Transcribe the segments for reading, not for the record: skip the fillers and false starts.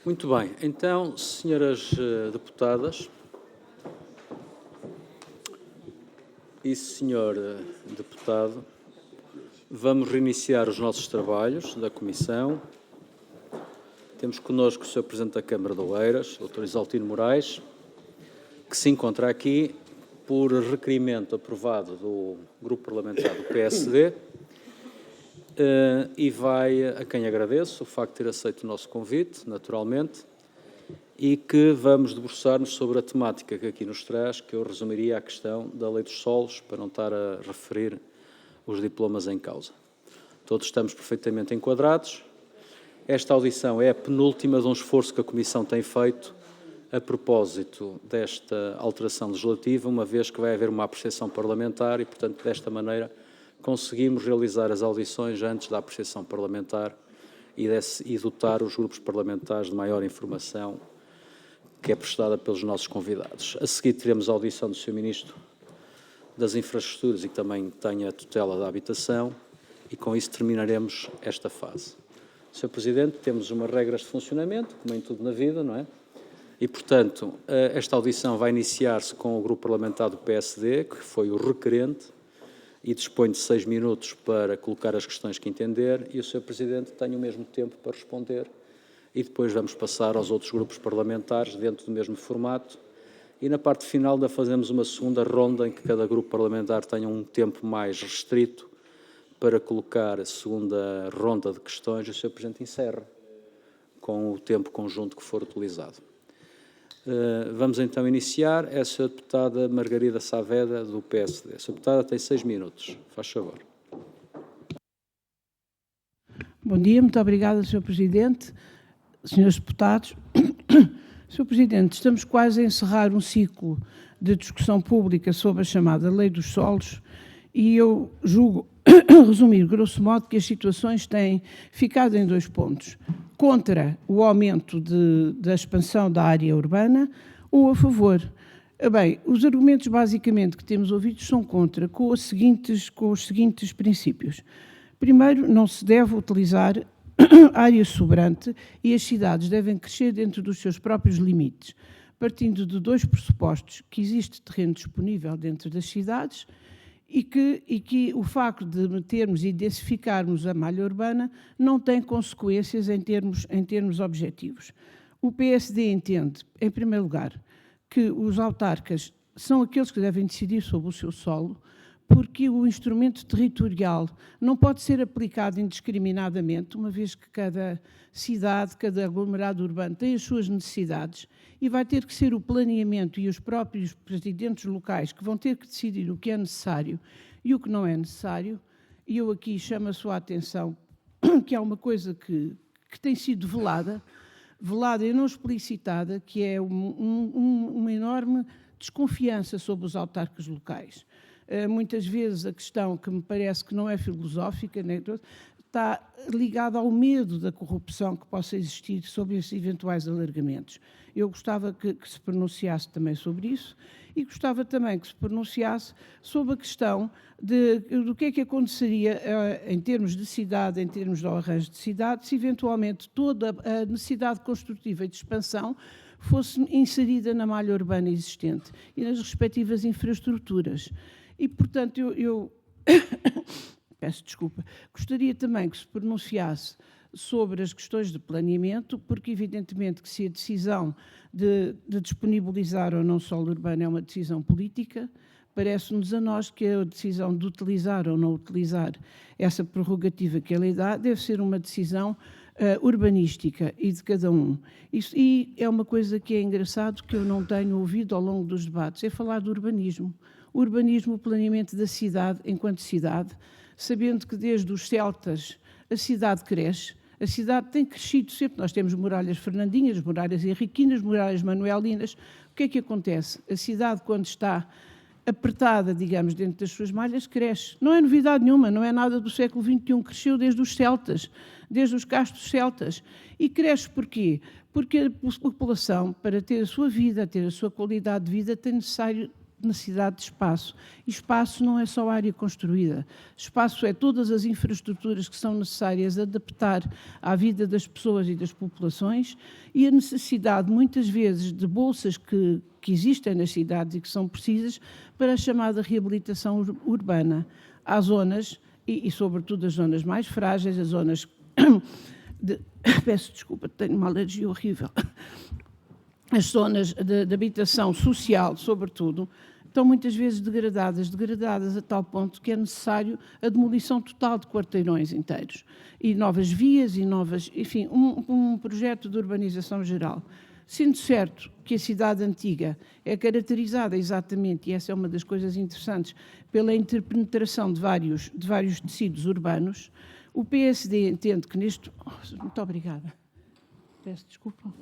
Muito bem. Então, senhoras deputadas e senhor deputado, vamos reiniciar os nossos trabalhos da Comissão. Temos connosco o Sr. Presidente da Câmara de Oeiras, Dr. Isaltino Moraes, que se encontra aqui por requerimento aprovado do Grupo Parlamentar do PSD e vai, a quem agradeço o facto de ter aceito o nosso convite, naturalmente, e que vamos debruçar-nos sobre a temática que aqui nos traz, que eu resumiria a questão da Lei dos Solos, para não estar a referir os diplomas em causa. Todos estamos perfeitamente enquadrados. Esta audição é a penúltima de um esforço que a Comissão tem feito a propósito desta alteração legislativa, uma vez que vai haver uma apreciação parlamentar e, portanto, desta maneira, conseguimos realizar as audições antes da apreciação parlamentar e dotar os grupos parlamentares de maior informação que é prestada pelos nossos convidados. A seguir teremos a audição do Sr. Ministro das Infraestruturas e que também tem a tutela da habitação e com isso terminaremos esta fase. Sr. Presidente, temos umas regras de funcionamento, como em tudo na vida, não é? E, portanto, esta audição vai iniciar-se com o Grupo Parlamentar do PSD, que foi o requerente, e dispõe de 6 minutos para colocar as questões que entender, e o Sr. Presidente tem o mesmo tempo para responder, e depois vamos passar aos outros grupos parlamentares dentro do mesmo formato, e na parte final ainda fazemos uma segunda ronda em que cada grupo parlamentar tenha um tempo mais restrito para colocar a segunda ronda de questões, e o Sr. Presidente encerra com o tempo conjunto que for utilizado. Vamos então iniciar. É a Sra. Deputada Margarida Saavedra, do PSD. A Sra. Deputada tem 6 minutos. Faz favor. Bom dia, muito obrigada, Sr. Presidente, senhores deputados. Sr. Presidente, estamos quase a encerrar um ciclo de discussão pública sobre a chamada Lei dos Solos e eu julgo resumir, grosso modo, que as situações têm ficado em 2 pontos. Contra o aumento da expansão da área urbana ou a favor. Bem, os argumentos basicamente que temos ouvido são contra, com os seguintes princípios. Primeiro, não se deve utilizar área sobrante e as cidades devem crescer dentro dos seus próprios limites, partindo de 2 pressupostos, que existe terreno disponível dentro das cidades e que o facto de metermos e densificarmos a malha urbana não tem consequências em termos objetivos. O PSD entende, em primeiro lugar, que os autarcas são aqueles que devem decidir sobre o seu solo, porque o instrumento territorial não pode ser aplicado indiscriminadamente, uma vez que cada cidade, cada aglomerado urbano tem as suas necessidades e vai ter que ser o planeamento e os próprios presidentes locais que vão ter que decidir o que é necessário e o que não é necessário. E eu aqui chamo a sua atenção que há uma coisa que tem sido velada e não explicitada, que é uma enorme desconfiança sobre os autarcas locais. Muitas vezes a questão, que me parece que não é filosófica, né, está ligada ao medo da corrupção que possa existir sobre esses eventuais alargamentos. Eu gostava que se pronunciasse também sobre isso e gostava também que se pronunciasse sobre a questão do que é que aconteceria em termos de cidade, em termos do arranjo de cidade, se eventualmente toda a necessidade construtiva e de expansão fosse inserida na malha urbana existente e nas respectivas infraestruturas. E, portanto, eu peço desculpa, gostaria também que se pronunciasse sobre as questões de planeamento, porque evidentemente que se a decisão de disponibilizar ou não solo urbano é uma decisão política, parece-nos a nós que a decisão de utilizar ou não utilizar essa prerrogativa que a lei dá deve ser uma decisão urbanística e de cada um. E é uma coisa que é engraçado, que eu não tenho ouvido ao longo dos debates, é falar do urbanismo. O urbanismo, o planeamento da cidade enquanto cidade, sabendo que desde os celtas a cidade cresce, a cidade tem crescido sempre. Nós temos muralhas fernandinhas, muralhas henriquinas, muralhas manuelinas. O que é que acontece? A cidade, quando está apertada, digamos, dentro das suas malhas, cresce. Não é novidade nenhuma, não é nada do século XXI, cresceu desde os celtas, desde os castros celtas. E cresce porquê? Porque a população, para ter a sua vida, ter a sua qualidade de vida, tem necessidade de espaço. E espaço não é só área construída. Espaço é todas as infraestruturas que são necessárias adaptar à vida das pessoas e das populações e a necessidade, muitas vezes, de bolsas que existem nas cidades e que são precisas para a chamada reabilitação urbana. Há zonas, e sobretudo as zonas mais frágeis, as zonas peço desculpa, tenho uma alergia horrível. As zonas de habitação social, sobretudo, estão muitas vezes degradadas a tal ponto que é necessário a demolição total de quarteirões inteiros e novas vias e novas, enfim, um projeto de urbanização geral. Sendo certo que a cidade antiga é caracterizada exatamente, e essa é uma das coisas interessantes, pela interpenetração de vários tecidos urbanos, o PSD entende que neste... Muito obrigada. Peço desculpa.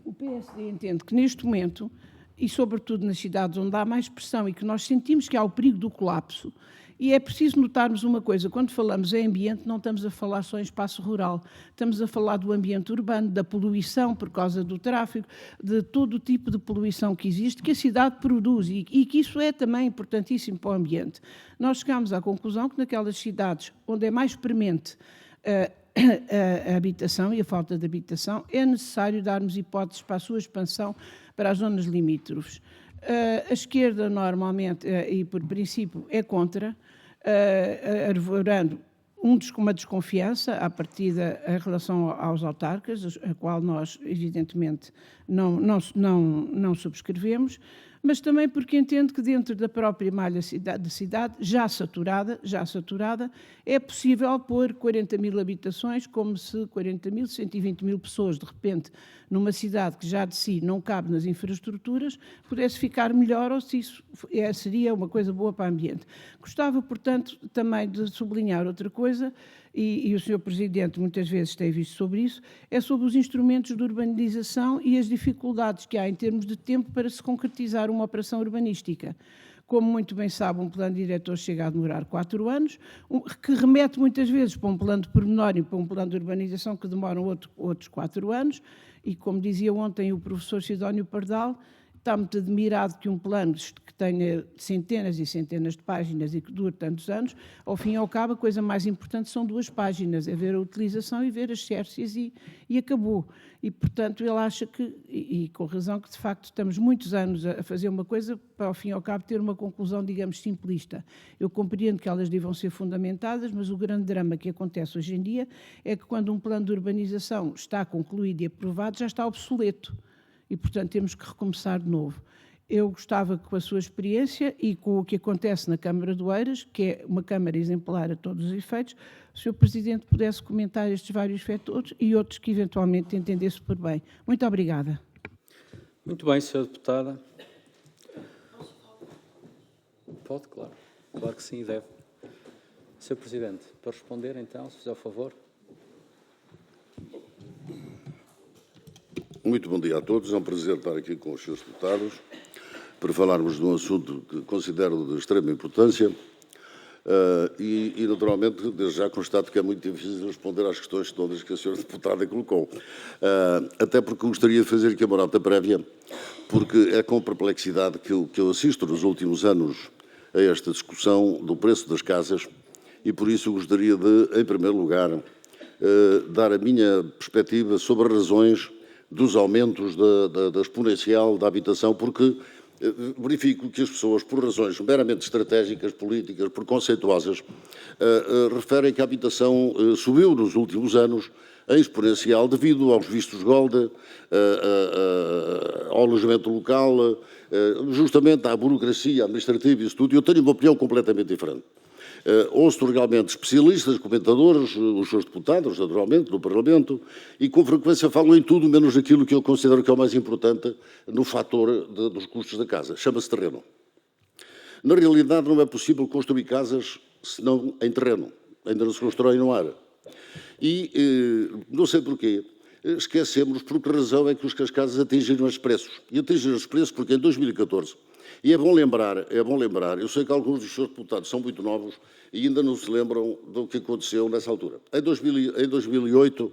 O PSD entende que neste momento, e sobretudo nas cidades onde há mais pressão e que nós sentimos que há o perigo do colapso, e é preciso notarmos uma coisa, quando falamos em ambiente não estamos a falar só em espaço rural, estamos a falar do ambiente urbano, da poluição por causa do tráfego, de todo o tipo de poluição que existe, que a cidade produz e que isso é também importantíssimo para o ambiente. Nós chegámos à conclusão que naquelas cidades onde é mais premente a habitação e a falta de habitação, é necessário darmos hipóteses para a sua expansão para as zonas limítrofes. A esquerda, normalmente, e por princípio, é contra, arvorando uma desconfiança à partida em relação aos autarcas, a qual nós, evidentemente, não subscrevemos, mas também porque entendo que dentro da própria malha de cidade, já saturada, é possível pôr 40 mil habitações, como se 40 mil, 120 mil pessoas, de repente, numa cidade que já de si não cabe nas infraestruturas, pudesse ficar melhor ou se isso seria uma coisa boa para o ambiente. Gostava, portanto, também de sublinhar outra coisa, e o Sr. Presidente muitas vezes tem visto sobre isso, é sobre os instrumentos de urbanização e as dificuldades que há em termos de tempo para se concretizar uma operação urbanística. Como muito bem sabe, um plano diretor chega a demorar 4 anos, que remete muitas vezes para um plano de pormenor e para um plano de urbanização que demoram outros 4 anos, e como dizia ontem o professor Sidónio Pardal, está muito admirado que um plano que tenha centenas e centenas de páginas e que dure tantos anos, ao fim e ao cabo, a coisa mais importante são 2 páginas, é ver a utilização e ver as xércias e acabou. E, portanto, ele acha que, e com razão, que de facto estamos muitos anos a fazer uma coisa para, ao fim e ao cabo, ter uma conclusão, digamos, simplista. Eu compreendo que elas devam ser fundamentadas, mas o grande drama que acontece hoje em dia é que quando um plano de urbanização está concluído e aprovado, já está obsoleto. E, portanto, temos que recomeçar de novo. Eu gostava que, com a sua experiência e com o que acontece na Câmara do Eiras, que é uma Câmara exemplar a todos os efeitos, o Sr. Presidente pudesse comentar estes vários fatores e outros que, eventualmente, entendesse por bem. Muito obrigada. Muito bem, Sra. Deputada. Pode, claro. Claro que sim, deve. Sr. Presidente, para responder, então, se fizer o favor. Muito bom dia a todos. É um prazer estar aqui com os senhores deputados para falarmos de um assunto que considero de extrema importância e, naturalmente, desde já constato que é muito difícil responder às questões todas que a senhora deputada colocou. Até porque gostaria de fazer aqui uma nota prévia, porque é com perplexidade que eu assisto nos últimos anos a esta discussão do preço das casas e, por isso, gostaria de, em primeiro lugar, dar a minha perspectiva sobre as razões dos aumentos da exponencial da habitação, porque verifico que as pessoas, por razões meramente estratégicas, políticas, preconceituosas, referem que a habitação subiu nos últimos anos em exponencial devido aos vistos Golda, ao alojamento local, justamente à burocracia administrativa e isso tudo. Eu tenho uma opinião completamente diferente. Ouço legalmente especialistas, comentadores, os seus deputados, naturalmente, do Parlamento, e com frequência falam em tudo menos aquilo que eu considero que é o mais importante no fator dos custos da casa. Chama-se terreno. Na realidade, não é possível construir casas senão em terreno. Ainda não se constrói no ar. E, não sei porquê, esquecemos por que razão é que as casas atingiram estes preços. E atingiram estes preços porque em 2014 E é bom lembrar, eu sei que alguns dos seus deputados são muito novos e ainda não se lembram do que aconteceu nessa altura. Em 2008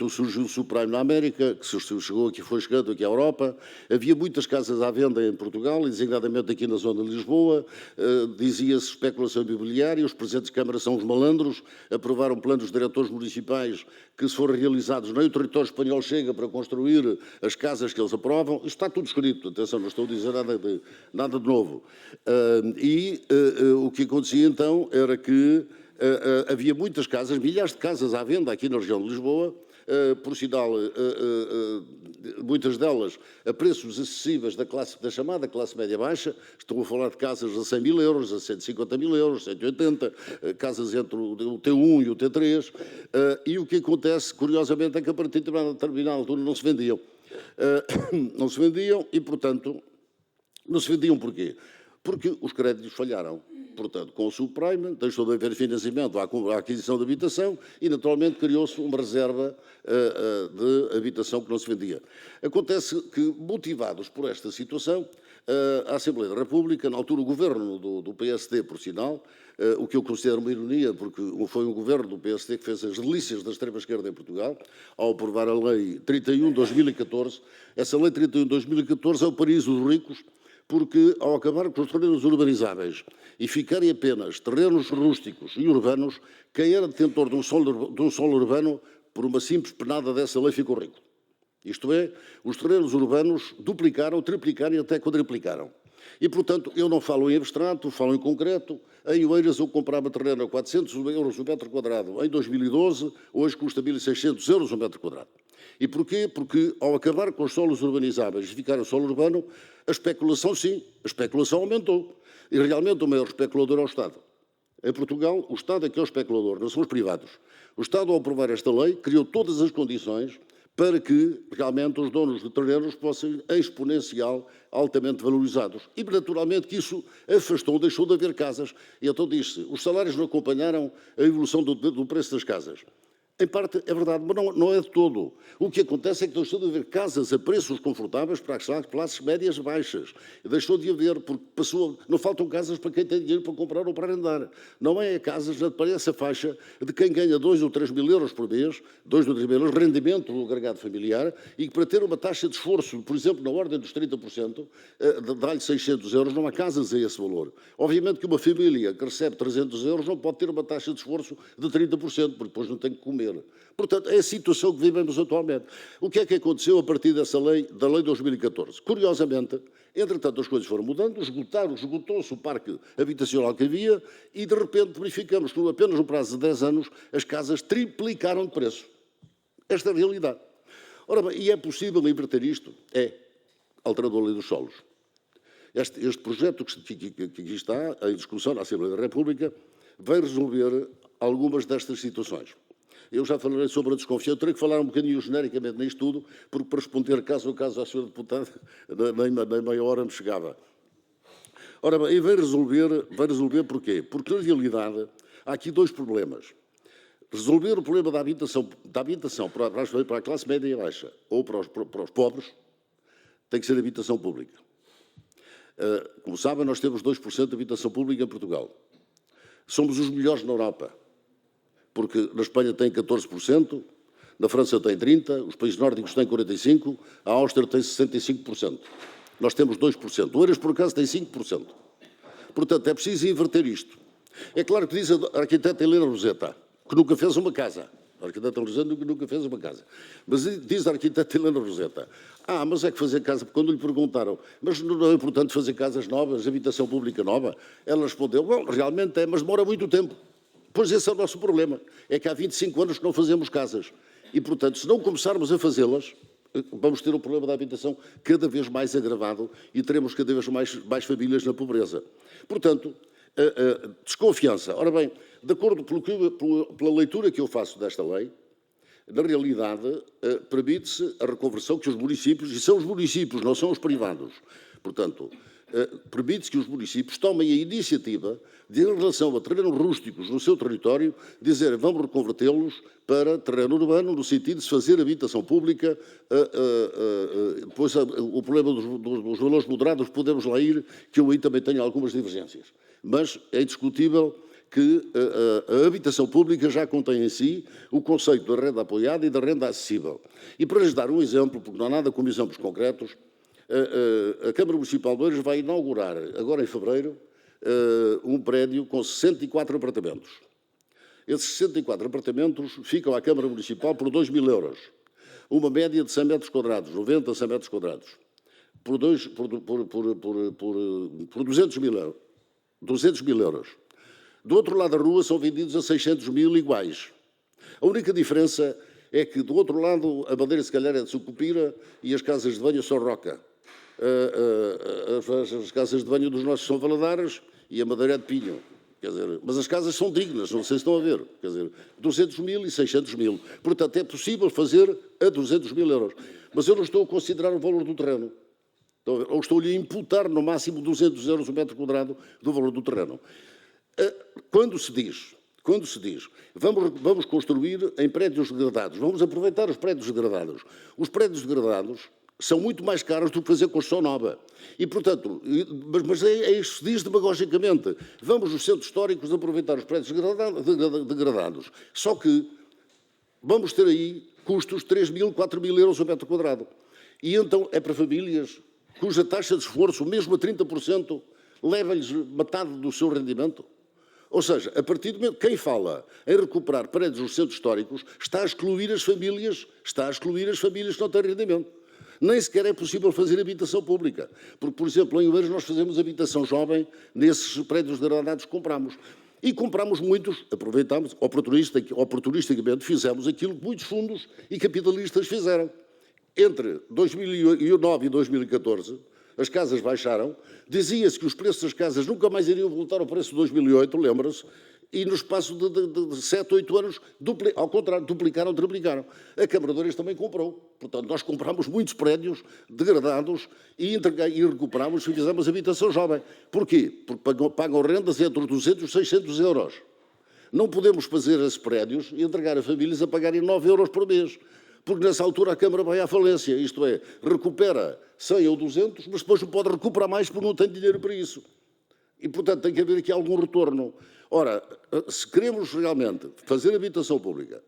surgiu o subprime na América, que chegou aqui, foi chegando aqui à Europa. Havia muitas casas à venda em Portugal, e designadamente aqui na zona de Lisboa. Dizia-se especulação imobiliária, os presidentes de Câmara são os malandros, aprovaram planos diretores municipais que, se forem realizados, nem o território espanhol chega para construir as casas que eles aprovam. Isto está tudo escrito, atenção, não estou a dizer nada de novo. O que acontecia então era que havia muitas casas, milhares de casas à venda aqui na região de Lisboa, por sinal, muitas delas a preços acessíveis da chamada classe média-baixa. Estou a falar de casas a 100 mil euros, a 150 mil euros, 180, casas entre o T1 e o T3, e o que acontece, curiosamente, é que a partir de determinada altura não se vendiam. Não se vendiam e, portanto, não se vendiam porquê? Porque os créditos falharam. Portanto, com o subprime, deixou de haver financiamento à aquisição de habitação e, naturalmente, criou-se uma reserva de habitação que não se vendia. Acontece que, motivados por esta situação, a Assembleia da República, na altura o governo do PSD, por sinal, o que eu considero uma ironia, porque foi um governo do PSD que fez as delícias da extrema-esquerda em Portugal, ao aprovar a Lei 31 de 2014. Essa Lei 31 de 2014 é o paraíso dos ricos, porque, ao acabar com os terrenos urbanizáveis e ficarem apenas terrenos rústicos e urbanos, quem era detentor de um solo urbano, por uma simples penada dessa lei, ficou rico. Isto é, os terrenos urbanos duplicaram, triplicaram e até quadriplicaram. E, portanto, eu não falo em abstrato, falo em concreto. Em Oeiras eu comprava terreno a 400 euros o metro quadrado em 2012, hoje custa 1.600 euros o metro quadrado. E porquê? Porque, ao acabar com os solos urbanizáveis e ficar o solo urbano, a especulação, sim, a especulação aumentou. E, realmente, o maior especulador é o Estado. Em Portugal, o Estado é que é o especulador, não são os privados. O Estado, ao aprovar esta lei, criou todas as condições para que, realmente, os donos de terrenos fossem, em exponencial, altamente valorizados. E, naturalmente, que isso afastou, deixou de haver casas. E então diz-se, os salários não acompanharam a evolução do preço das casas. Em parte é verdade, mas não é de todo. O que acontece é que deixou de haver casas a preços confortáveis para as classes médias baixas. Deixou de haver, porque não faltam casas para quem tem dinheiro para comprar ou para arrendar. Não é casas para essa faixa de quem ganha 2 ou 3 mil euros por mês, 2 ou 3 mil euros, rendimento do agregado familiar, e que para ter uma taxa de esforço, por exemplo, na ordem dos 30%, dá-lhe 600 euros, não há casas a esse valor. Obviamente que uma família que recebe 300 euros não pode ter uma taxa de esforço de 30%, porque depois não tem que comer. Portanto, é a situação que vivemos atualmente. O que é que aconteceu a partir dessa lei, da Lei de 2014? Curiosamente, entretanto, as coisas foram mudando, esgotou-se o parque habitacional que havia e, de repente, verificamos que apenas no prazo de 10 anos as casas triplicaram de preço. Esta é a realidade. Ora bem, e é possível inverter isto? É, alterando a Lei dos solos. Este projeto que aqui está em discussão na Assembleia da República vai resolver algumas destas situações. Eu já falarei sobre a desconfiança, terei que falar um bocadinho genericamente nisto tudo, porque para responder caso a caso à senhora deputada, nem meia hora me chegava. Ora bem, e vai resolver porquê? Porque, na realidade, há aqui dois problemas. Resolver o problema da habitação para a classe média e baixa ou para os pobres tem que ser habitação pública. Como sabem, nós temos 2% de habitação pública em Portugal. Somos os melhores na Europa, porque na Espanha tem 14%, na França tem 30%, os países nórdicos têm 45%, a Áustria tem 65%. Nós temos 2%. O Oeiras, por acaso, tem 5%. Portanto, é preciso inverter isto. É claro que diz a arquiteta Helena Roseta, que nunca fez uma casa. A arquiteta Roseta nunca fez uma casa. Mas diz a arquiteta Helena Roseta, mas é que fazer casa, quando lhe perguntaram, mas não é importante fazer casas novas, habitação pública nova? Ela respondeu, bom, realmente é, mas demora muito tempo. Pois esse é o nosso problema, é que há 25 anos que não fazemos casas. E, portanto, se não começarmos a fazê-las, vamos ter um problema da habitação cada vez mais agravado e teremos cada vez mais famílias na pobreza. Portanto, desconfiança. Ora bem, de acordo pela leitura que eu faço desta lei, na realidade, permite-se a reconversão que os municípios, e são os municípios, não são os privados, portanto, permite que os municípios tomem a iniciativa de, em relação a terrenos rústicos no seu território, dizer vamos reconvertê-los para terreno urbano, no sentido de se fazer habitação pública. Depois, o problema dos valores moderados, podemos lá ir, que eu aí também tenho algumas divergências. Mas é indiscutível que a habitação pública já contém em si o conceito da renda apoiada e da renda acessível. E para lhes dar um exemplo, porque não há nada como exemplos concretos, a Câmara Municipal de Oeiras vai inaugurar, agora em fevereiro, um prédio com 64 apartamentos. Esses 64 apartamentos ficam à Câmara Municipal por 2.000 euros. Uma média de 100 metros quadrados, 90 a 100 metros quadrados, por 200.000 euros. 200.000 euros. Do outro lado da rua são vendidos a 600.000 iguais. A única diferença é que, do outro lado, a bandeira se calhar é de sucupira e as casas de banho são roca. As casas de banho dos nossos são valadares e a madeira é de pinho. Quer dizer, mas as casas são dignas, não sei se estão a ver. Quer dizer, 200.000 e 600.000. Portanto, é possível fazer a 200.000 euros. Mas eu não estou a considerar o valor do terreno. Ou estou-lhe a imputar no máximo 200 euros o metro quadrado do valor do terreno. Quando se diz, vamos construir em prédios degradados, vamos aproveitar os prédios degradados. Os prédios degradados são muito mais caros do que fazer construção nova. E, portanto, mas é isso que se diz demagogicamente. Vamos nos centros históricos aproveitar os prédios degradados. Só que vamos ter aí custos de 3.000, 4.000 euros o metro quadrado. E então é para famílias cuja taxa de esforço, mesmo a 30%, leva-lhes metade do seu rendimento. Ou seja, a partir do momento que quem fala em recuperar prédios nos centros históricos está a excluir as famílias que não têm rendimento. Nem sequer é possível fazer habitação pública. Porque, por exemplo, em Oeiras nós fazemos habitação jovem nesses prédios degradados que compramos. E compramos muitos, aproveitamos, oportunisticamente fizemos aquilo que muitos fundos e capitalistas fizeram. Entre 2009 e 2014, as casas baixaram, dizia-se que os preços das casas nunca mais iriam voltar ao preço de 2008, lembra-se, e no espaço de 7, 8 anos, ao contrário, duplicaram, triplicaram. A Câmara de Oeiras também comprou. Portanto, nós compramos muitos prédios degradados e recuperamos e fizemos habitação jovem. Porquê? Porque pagam rendas entre 200 e 600 euros. Não podemos fazer esses prédios e entregar a famílias a pagarem 9 euros por mês. Porque nessa altura a Câmara vai à falência, isto é, recupera 100 ou 200, mas depois não pode recuperar mais porque não tem dinheiro para isso. E, portanto, tem que haver aqui algum retorno. Ora, se queremos realmente fazer habitação pública,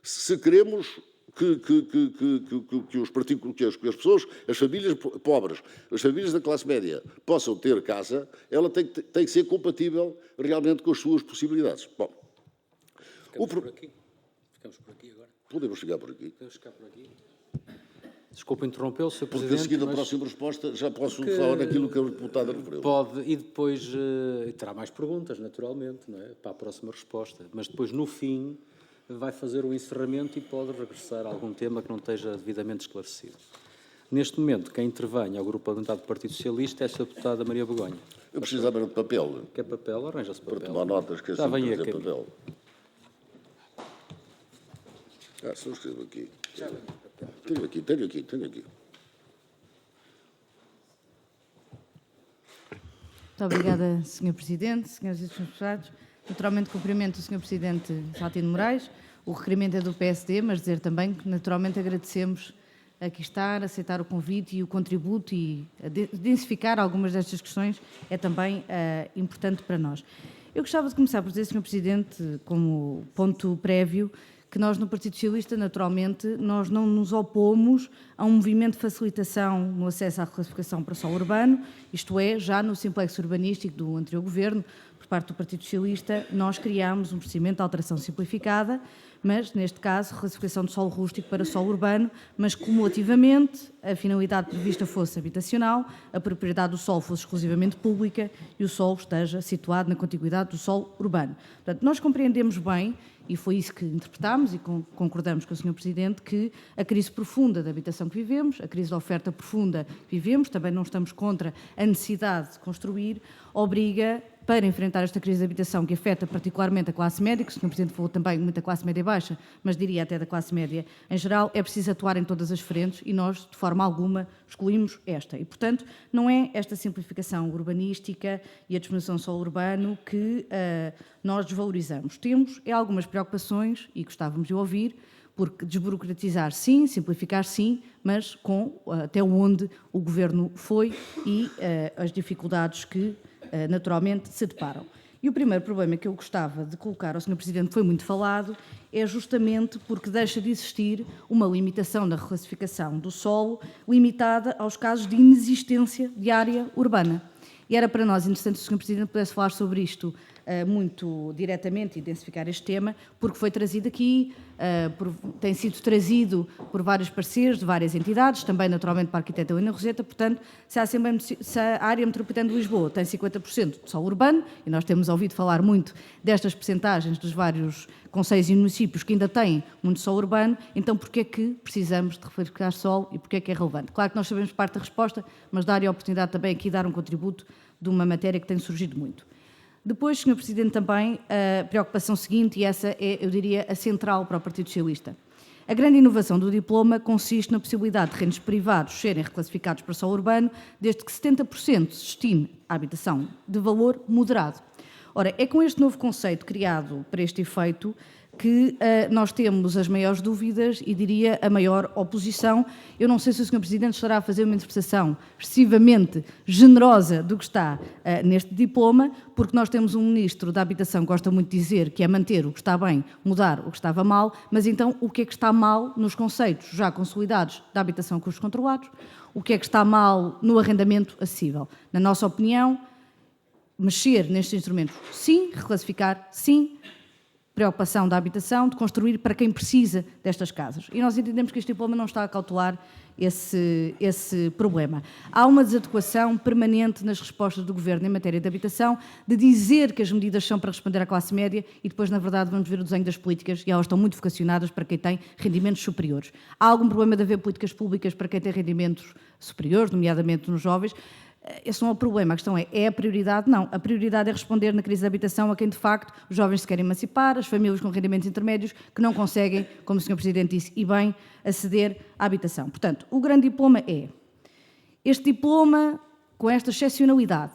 se queremos que as pessoas, as famílias pobres, as famílias da classe média possam ter casa, ela tem que ser compatível realmente com as suas possibilidades. Bom, Ficamos por aqui agora. Podemos chegar por aqui. Podemos chegar por aqui. Desculpe interrompê-lo, Sr. Porque Presidente. a seguir da próxima resposta já posso falar daquilo que a deputada referiu. Pode, e depois terá mais perguntas, naturalmente, não é? Para a próxima resposta. Mas depois, no fim, vai fazer o encerramento e pode regressar a algum tema que não esteja devidamente esclarecido. Neste momento, quem intervém ao Grupo Parlamentar do Partido Socialista é a Sra. Deputada Maria Begonha. Eu precisava de papel. Quer papel? Arranja-se papel. Para tomar notas, esqueci Já vem de aqui. trazer papel. Só escrevo aqui. Tenho aqui. Muito obrigada, Sr. Presidente, Sras. e Srs. Deputados. Naturalmente cumprimento o Sr. Presidente Saltino Moraes. O requerimento é do PSD, mas dizer também que naturalmente agradecemos aqui estar, aceitar o convite e o contributo e densificar algumas destas questões é também importante para nós. Eu gostava de começar por dizer, Sr. Presidente, como ponto prévio, que nós no Partido Socialista, naturalmente, nós não nos opomos a um movimento de facilitação no acesso à reclassificação para solo urbano, isto é, já no simplexo urbanístico do anterior Governo, por parte do Partido Socialista, nós criámos um procedimento de alteração simplificada, mas, neste caso, reclassificação de solo rústico para solo urbano, mas cumulativamente a finalidade prevista fosse habitacional, a propriedade do solo fosse exclusivamente pública e o solo esteja situado na contiguidade do solo urbano. Portanto, nós compreendemos bem, e foi isso que interpretámos e concordamos com o Sr. Presidente, que a crise profunda da habitação que vivemos, a crise da oferta profunda que vivemos, também não estamos contra a necessidade de construir, obriga para enfrentar esta crise de habitação que afeta particularmente a classe média, que o Sr. Presidente falou também muito da classe média baixa, mas diria até da classe média em geral, é preciso atuar em todas as frentes e nós, de forma alguma, excluímos esta. E, portanto, não é esta simplificação urbanística e a disposição solo urbano que nós desvalorizamos. Temos algumas preocupações, e gostávamos de ouvir, porque desburocratizar sim, simplificar sim, mas com até onde o Governo foi e as dificuldades que naturalmente se deparam. E o primeiro problema que eu gostava de colocar ao Sr. Presidente, que foi muito falado, é justamente porque deixa de existir uma limitação na reclassificação do solo, limitada aos casos de inexistência de área urbana. E era para nós interessante se o Sr. Presidente pudesse falar sobre isto muito diretamente e intensificar este tema, porque foi trazido aqui, tem sido trazido por vários parceiros de várias entidades, também naturalmente para a arquiteta Helena Roseta, portanto, se a área metropolitana de Lisboa tem 50% de solo urbano, e nós temos ouvido falar muito destas percentagens dos vários concelhos e municípios que ainda têm muito solo urbano, então porquê é que precisamos de reclassificar solo e porquê é que é relevante? Claro que nós sabemos parte da resposta, mas dar-lhe a oportunidade também aqui de dar um contributo de uma matéria que tem surgido muito. Depois, Sr. Presidente, também a preocupação seguinte, e essa é, eu diria, a central para o Partido Socialista. A grande inovação do diploma consiste na possibilidade de rendos privados serem reclassificados para solo urbano, desde que 70% se destine à habitação de valor moderado. Ora, é com este novo conceito criado para este efeito que nós temos as maiores dúvidas e, diria, a maior oposição. Eu não sei se o Sr. Presidente estará a fazer uma interpretação excessivamente generosa do que está neste diploma, porque nós temos um Ministro da Habitação que gosta muito de dizer que é manter o que está bem, mudar o que estava mal, mas então o que é que está mal nos conceitos já consolidados da habitação com custos controlados? O que é que está mal no arrendamento acessível? Na nossa opinião, mexer nestes instrumentos, sim, reclassificar, sim, preocupação da habitação, de construir para quem precisa destas casas. E nós entendemos que este diploma não está a cautelar esse problema. Há uma desadequação permanente nas respostas do Governo em matéria de habitação, de dizer que as medidas são para responder à classe média e depois, na verdade, vamos ver o desenho das políticas e elas estão muito vocacionadas para quem tem rendimentos superiores. Há algum problema de haver políticas públicas para quem tem rendimentos superiores, nomeadamente nos jovens? Esse não é o problema, a questão é a prioridade? Não, a prioridade é responder na crise da habitação a quem, de facto, os jovens se querem emancipar, as famílias com rendimentos intermédios que não conseguem, como o Sr. Presidente disse, e bem, aceder à habitação. Portanto, o grande diploma é este diploma com esta excepcionalidade.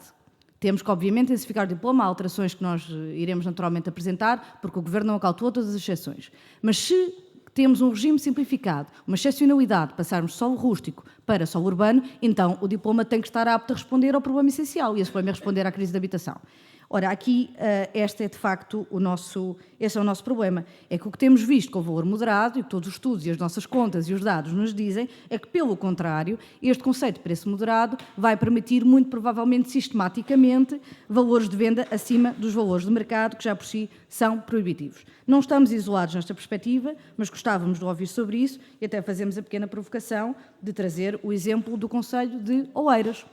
Temos que, obviamente, intensificar o diploma, há alterações que nós iremos naturalmente apresentar, porque o Governo não acautelou todas as exceções. Mas se temos um regime simplificado, uma excepcionalidade, passarmos solo rústico para solo urbano, então o diploma tem que estar apto a responder ao problema essencial, e esse problema é responder à crise da habitação. Ora, aqui, este é de facto esse é o nosso problema. É que o que temos visto com o valor moderado, e que todos os estudos e as nossas contas e os dados nos dizem, é que, pelo contrário, este conceito de preço moderado vai permitir, muito provavelmente, sistematicamente, valores de venda acima dos valores de mercado, que já por si são proibitivos. Não estamos isolados nesta perspectiva, mas gostávamos de ouvir sobre isso e até fazemos a pequena provocação de trazer o exemplo do concelho de Oeiras.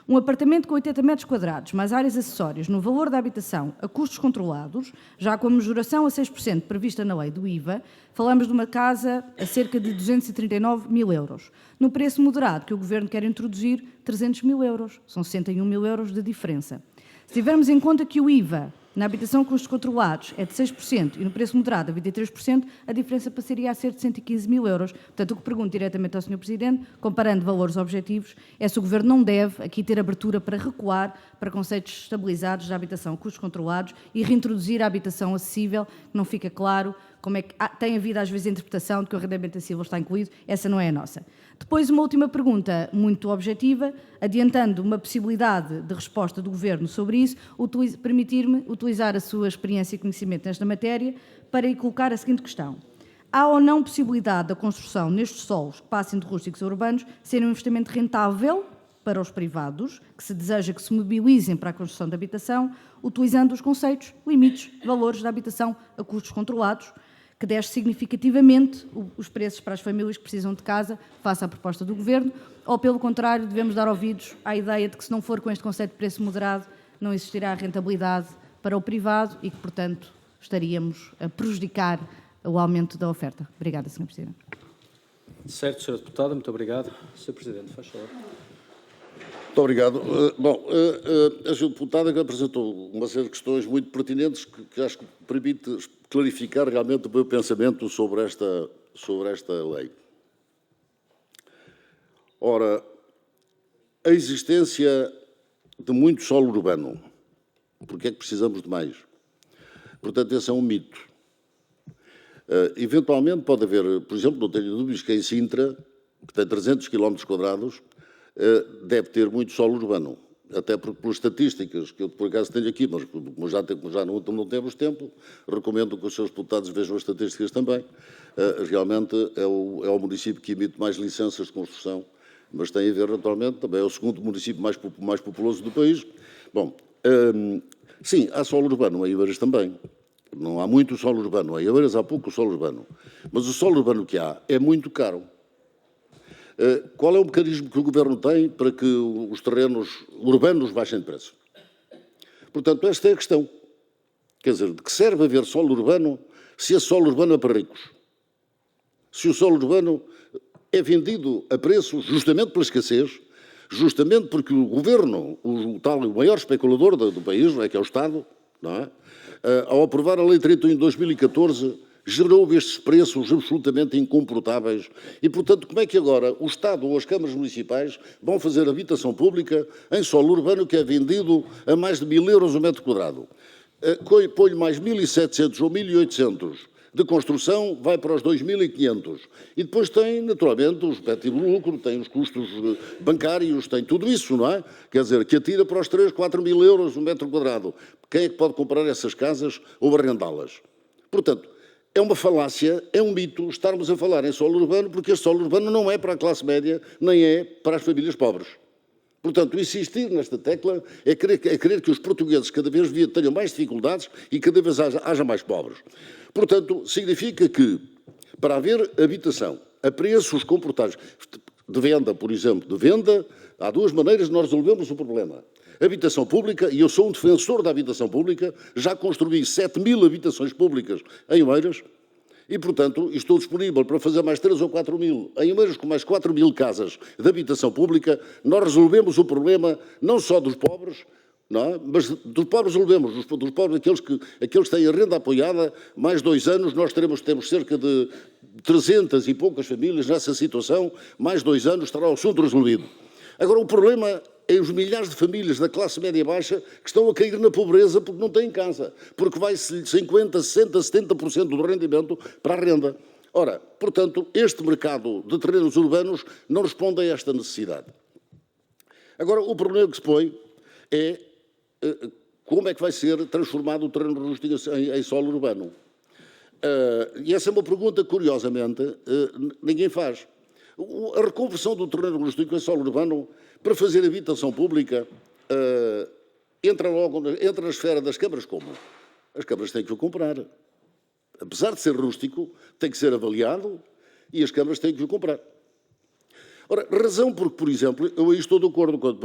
Um apartamento com 80 metros quadrados, mais áreas acessórias, no valor da habitação a custos controlados, já com a majoração a 6% prevista na lei do IVA, falamos de uma casa a cerca de 239 mil euros. No preço moderado que o Governo quer introduzir, 300 mil euros. São 61 mil euros de diferença. Se tivermos em conta que o IVA na habitação com custos controlados é de 6% e no preço moderado a 23%, a diferença passaria a ser de 115 mil euros. Portanto, o que pergunto diretamente ao Sr. Presidente, comparando valores objetivos, é se o Governo não deve aqui ter abertura para recuar para conceitos estabilizados da habitação com custos controlados e reintroduzir a habitação acessível, que não fica claro como é que tem havido às vezes a interpretação de que o arrendamento acessível está incluído. Essa não é a nossa. Depois, uma última pergunta muito objetiva, adiantando uma possibilidade de resposta do Governo sobre isso, permitir-me utilizar a sua experiência e conhecimento nesta matéria para aí colocar a seguinte questão. Há ou não possibilidade da construção nestes solos que passem de rústicos a urbanos ser um investimento rentável para os privados, que se deseja que se mobilizem para a construção de habitação, utilizando os conceitos, limites, valores da habitação a custos controlados, que desce significativamente os preços para as famílias que precisam de casa, face à proposta do Governo, ou, pelo contrário, devemos dar ouvidos à ideia de que, se não for com este conceito de preço moderado, não existirá rentabilidade para o privado e que, portanto, estaríamos a prejudicar o aumento da oferta. Obrigada, Sr. Presidente. Certo, Sra. Deputada, muito obrigado. Sr. Presidente, faz favor. Muito obrigado. A Sra. Deputada apresentou uma série de questões muito pertinentes que acho que permite clarificar realmente o meu pensamento sobre esta lei. Ora, a existência de muito solo urbano, porque é que precisamos de mais? Portanto, esse é um mito. Eventualmente pode haver, por exemplo, não tenho dúvidas que em Sintra, que tem 300 km², deve ter muito solo urbano. Até porque, pelas estatísticas que eu por acaso tenho aqui, mas como já não temos tempo, recomendo que os seus deputados vejam as estatísticas também. Realmente é o município que emite mais licenças de construção, mas tem a ver, naturalmente, também é o segundo município mais populoso do país. Bom, sim, há solo urbano em Oeiras também. Não há muito solo urbano. Em Oeiras há pouco solo urbano. Mas o solo urbano que há é muito caro. Qual é o mecanismo que o Governo tem para que os terrenos urbanos baixem de preço? Portanto, esta é a questão. Quer dizer, de que serve haver solo urbano se esse solo urbano é para ricos? Se o solo urbano é vendido a preço justamente pela escassez, justamente porque o Governo, o maior especulador do país, não é, que é o Estado, não é? Ao aprovar a Lei 31 de 2014, gerou estes preços absolutamente incomportáveis. E, portanto, como é que agora o Estado ou as câmaras municipais vão fazer habitação pública em solo urbano que é vendido a mais de 1.000 euros o metro quadrado? Põe-lhe mais 1.700 ou 1.800 de construção, vai para os 2.500. E depois tem, naturalmente, o respectivo lucro, tem os custos bancários, tem tudo isso, não é? Quer dizer, que atira para os 3, 4.000 euros o metro quadrado. Quem é que pode comprar essas casas ou arrendá-las? Portanto, é uma falácia, é um mito estarmos a falar em solo urbano, porque este solo urbano não é para a classe média, nem é para as famílias pobres. Portanto, insistir nesta tecla é querer que os portugueses cada vez tenham mais dificuldades e cada vez haja mais pobres. Portanto, significa que, para haver habitação a preços comportáveis, de venda, por exemplo, de venda, há duas maneiras de nós resolvermos o problema. Habitação pública, e eu sou um defensor da habitação pública, já construí 7.000 habitações públicas em Oeiras e, portanto, estou disponível para fazer mais 3 ou 4.000 em Oeiras, com mais 4.000 casas de habitação pública. Nós resolvemos o problema não só dos pobres, não é? Mas dos pobres resolvemos, dos pobres, aqueles que têm a renda apoiada, mais 2 anos, nós temos cerca de 300 e poucas famílias nessa situação, mais 2 anos estará o assunto resolvido. Agora, o problema é os milhares de famílias da classe média baixa que estão a cair na pobreza porque não têm casa, porque vai 50%, 60%, 70% do rendimento para a renda. Ora, portanto, este mercado de terrenos urbanos não responde a esta necessidade. Agora, o problema que se põe é como é que vai ser transformado o terreno rústico em solo urbano. E essa é uma pergunta que, curiosamente, ninguém faz. A reconversão do terreno rústico em solo urbano para fazer habitação pública entra na esfera das câmaras como? As câmaras têm que o comprar. Apesar de ser rústico, tem que ser avaliado e as câmaras têm que o comprar. Ora, razão porque, por exemplo, eu aí estou de acordo quando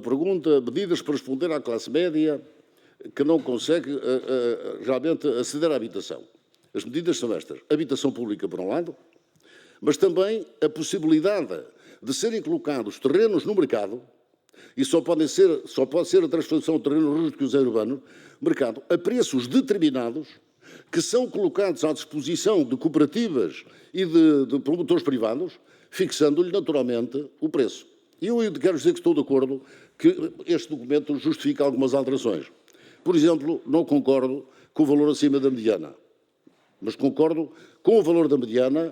pergunta medidas para responder à classe média que não consegue realmente aceder à habitação. As medidas são estas: habitação pública por um lado, mas também a possibilidade de serem colocados terrenos no mercado, e só pode ser a transformação de terrenos rústicos em urbano, mercado, a preços determinados, que são colocados à disposição de cooperativas e de promotores privados, fixando-lhe naturalmente o preço. E eu quero dizer que estou de acordo que este documento justifica algumas alterações. Por exemplo, não concordo com o valor acima da mediana, mas concordo com o valor da mediana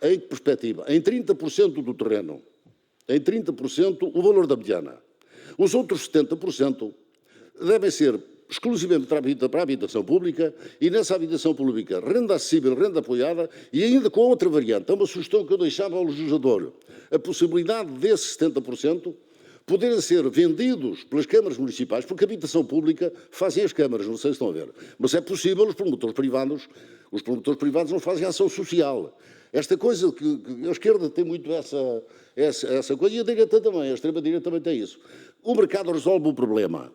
em que perspectiva? Em 30% do terreno, em 30% o valor da mediana. Os outros 70% devem ser exclusivamente para a habitação pública e nessa habitação pública renda acessível, renda apoiada e ainda com outra variante. É uma sugestão que eu deixava ao legislador. A possibilidade desses 70% poderem ser vendidos pelas câmaras municipais, porque a habitação pública fazem as câmaras, não sei se estão a ver. Mas é possível os promotores privados não fazem ação social. Esta coisa que a esquerda tem muito essa coisa, e a direita também, a extrema-direita também tem isso. O mercado resolve o problema.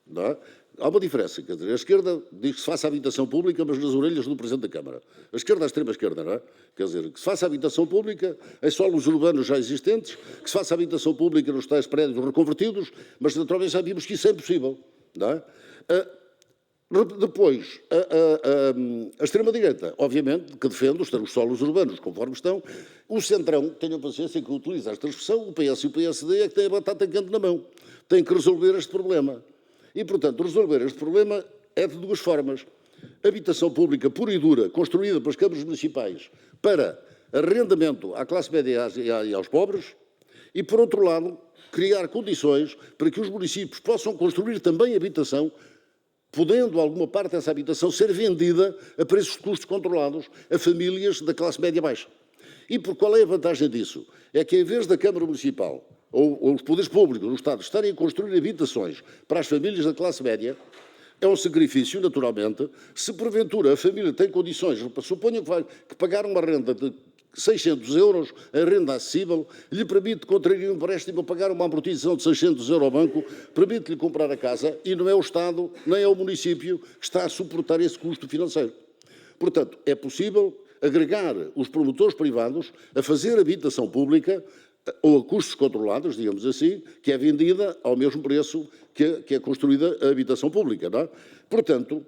Não é? Há uma diferença, quer dizer, a esquerda diz que se faça habitação pública, mas nas orelhas do Presidente da Câmara. A esquerda, a extrema-esquerda, não é? Quer dizer, que se faça habitação pública em solos urbanos já existentes, que se faça habitação pública nos tais prédios reconvertidos, mas naturalmente sabemos que isso é impossível, não é? Depois, a extrema-direita, obviamente, que defende os solos urbanos conforme estão. O Centrão, tenham paciência que utiliza esta expressão, o PS e o PSD é que têm a batata quente na mão. Têm que resolver este problema. E, portanto, resolver este problema é de duas formas. Habitação pública pura e dura, construída pelas câmaras municipais para arrendamento à classe média e aos pobres, e, por outro lado, criar condições para que os municípios possam construir também habitação, podendo alguma parte dessa habitação ser vendida a preços de custos controlados a famílias da classe média baixa. E qual é a vantagem disso? É que, em vez da Câmara Municipal ou os poderes públicos do Estado estarem a construir habitações para as famílias da classe média, é um sacrifício, naturalmente. Se porventura a família tem condições, suponha que vai pagar uma renda de 600 euros, a renda acessível, lhe permite contrair um empréstimo a pagar uma amortização de 600 euros ao banco, permite-lhe comprar a casa e não é o Estado, nem é o município que está a suportar esse custo financeiro. Portanto, é possível agregar os promotores privados a fazer habitação pública ou a custos controlados, digamos assim, que é vendida ao mesmo preço que é construída a habitação pública, não é? Portanto,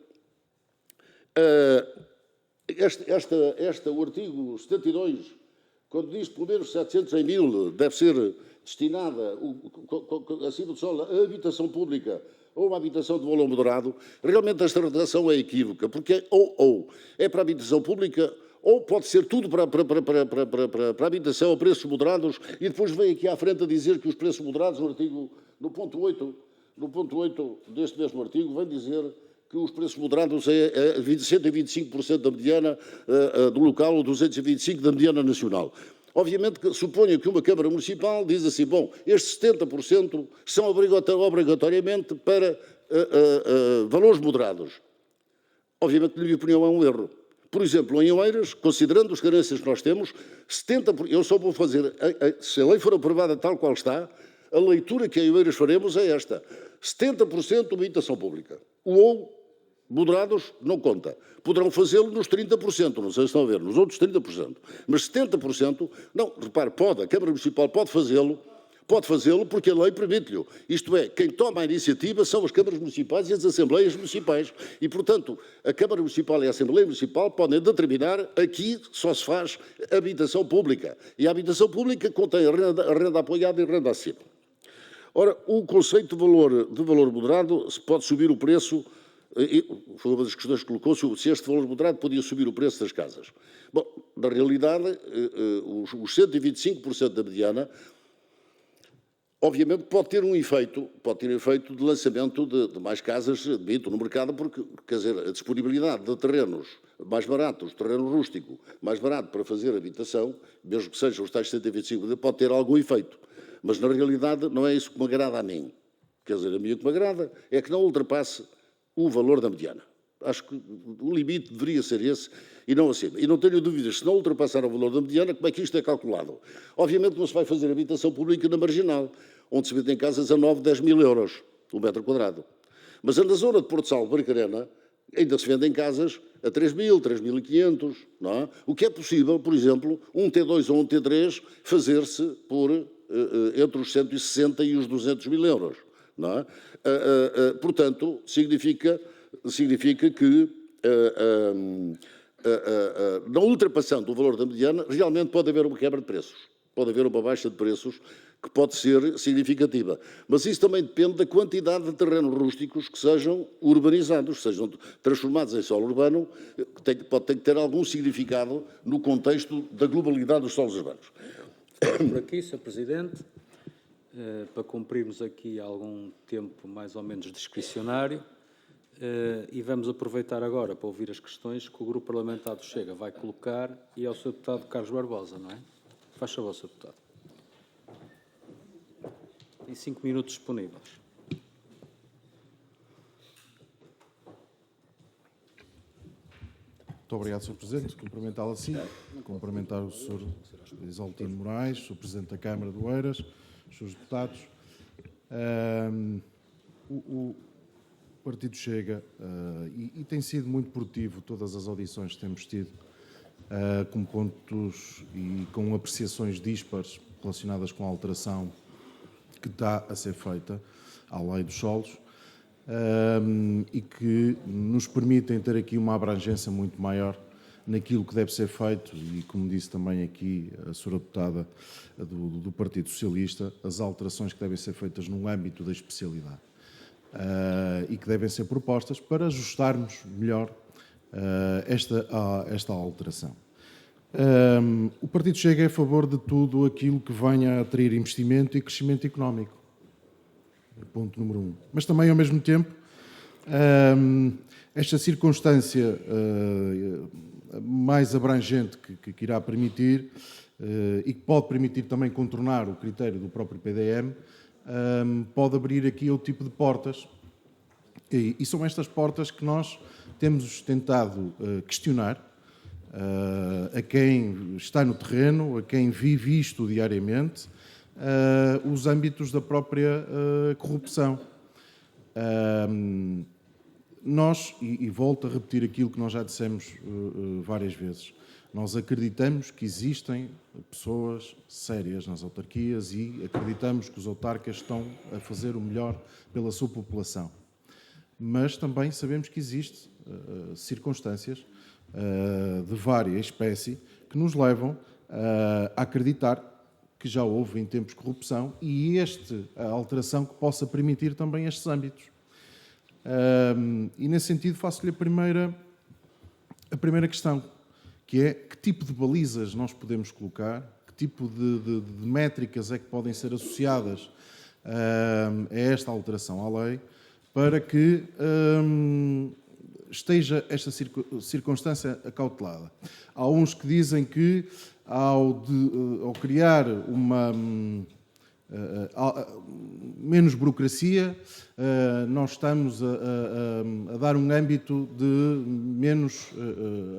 o artigo 72, quando diz pelo menos 700 em 1000 deve ser destinada, acima do sol, a habitação pública ou uma habitação de valor moderado, realmente esta redação é equívoca, porque ou é para a habitação pública ou pode ser tudo para a habitação a preços moderados e depois vem aqui à frente a dizer que os preços moderados, no ponto 8 deste mesmo artigo, vem dizer que os preços moderados é 125% da mediana do local ou 225% da mediana nacional. Obviamente, que suponha que uma Câmara Municipal diz assim, bom, estes 70% são obrigatoriamente para valores moderados. Obviamente, na minha opinião, é um erro. Por exemplo, em Oeiras, considerando as carências que nós temos, 70%, eu só vou fazer, se a lei for aprovada tal qual está, a leitura que em Oeiras faremos é esta, 70% de habitação pública. Ou moderados não conta. Poderão fazê-lo nos 30%, não sei se estão a ver, nos outros 30%. Mas 70%, não, repare, a Câmara Municipal pode fazê-lo porque a lei permite-lhe. Isto é, quem toma a iniciativa são as câmaras municipais e as assembleias municipais. E, portanto, a Câmara Municipal e a Assembleia Municipal podem determinar aqui só se faz habitação pública. E a habitação pública contém renda apoiada e renda acima. Ora, o conceito de valor moderado se pode subir o preço, foi uma das questões que colocou, se este valor moderado podia subir o preço das casas. Bom, na realidade, os 125% da mediana, obviamente pode ter um efeito de lançamento de mais casas de mito no mercado, porque, quer dizer, a disponibilidade de terrenos mais baratos, terreno rústico, mais barato para fazer habitação, mesmo que sejam os tais 125%, pode ter algum efeito. Mas, na realidade, não é isso que me agrada a mim. Quer dizer, a mim o que me agrada é que não ultrapasse o valor da mediana. Acho que o limite deveria ser esse e não acima. E não tenho dúvidas, se não ultrapassar o valor da mediana, como é que isto é calculado? Obviamente não se vai fazer habitação pública na marginal, onde se vendem casas a 9, 10 mil euros o metro quadrado. Mas na zona de Porto Salvo, Barcarena, ainda se vendem casas a 3.000, 3.500, não é? O que é possível, por exemplo, um T2 ou um T3 fazer-se por entre os 160 e os 200 mil euros, não é? Portanto, significa que, não ultrapassando o valor da mediana, realmente pode haver uma quebra de preços, pode haver uma baixa de preços que pode ser significativa. Mas isso também depende da quantidade de terrenos rústicos que sejam urbanizados, sejam transformados em solo urbano, pode ter que ter algum significado no contexto da globalidade dos solos urbanos. Por aqui, Sr. Presidente, para cumprirmos aqui algum tempo mais ou menos discricionário, e vamos aproveitar agora para ouvir as questões que o Grupo Parlamentar do Chega vai colocar e ao Sr. Deputado Carlos Barbosa, não é? Faz favor, Sr. Deputado. Tem 5 minutos disponíveis. Muito obrigado, Sr. Presidente. Cumprimentá-lo assim. Cumprimentar o Sr. Isaltino Moraes, Sr. Presidente da Câmara de Oeiras, os Srs. Deputados. Partido Chega, e tem sido muito produtivo todas as audições que temos tido, com pontos e com apreciações dispares relacionadas com a alteração que está a ser feita à lei dos solos, e que nos permitem ter aqui uma abrangência muito maior naquilo que deve ser feito, e como disse também aqui a senhora deputada do Partido Socialista, as alterações que devem ser feitas no âmbito da especialidade, e que devem ser propostas para ajustarmos melhor esta alteração. O Partido Chega é a favor de tudo aquilo que venha a atrair investimento e crescimento económico. Ponto número 1. Mas também, ao mesmo tempo, esta circunstância mais abrangente que irá permitir e que pode permitir também contornar o critério do próprio PDM, pode abrir aqui outro tipo de portas. E são estas portas que nós temos tentado questionar a quem está no terreno, a quem vive isto diariamente, os âmbitos da própria corrupção. Nós, e volto a repetir aquilo que nós já dissemos várias vezes, nós acreditamos que existem pessoas sérias nas autarquias e acreditamos que os autarcas estão a fazer o melhor pela sua população. Mas também sabemos que existem circunstâncias de várias espécies que nos levam a acreditar que já houve em tempos corrupção e a alteração que possa permitir também estes âmbitos. E nesse sentido faço-lhe a primeira questão, que é que tipo de balizas nós podemos colocar, que tipo de métricas é que podem ser associadas a esta alteração à lei, para que esteja esta circunstância acautelada. Há uns que dizem que ao criar menos burocracia, nós estamos a dar um âmbito de menos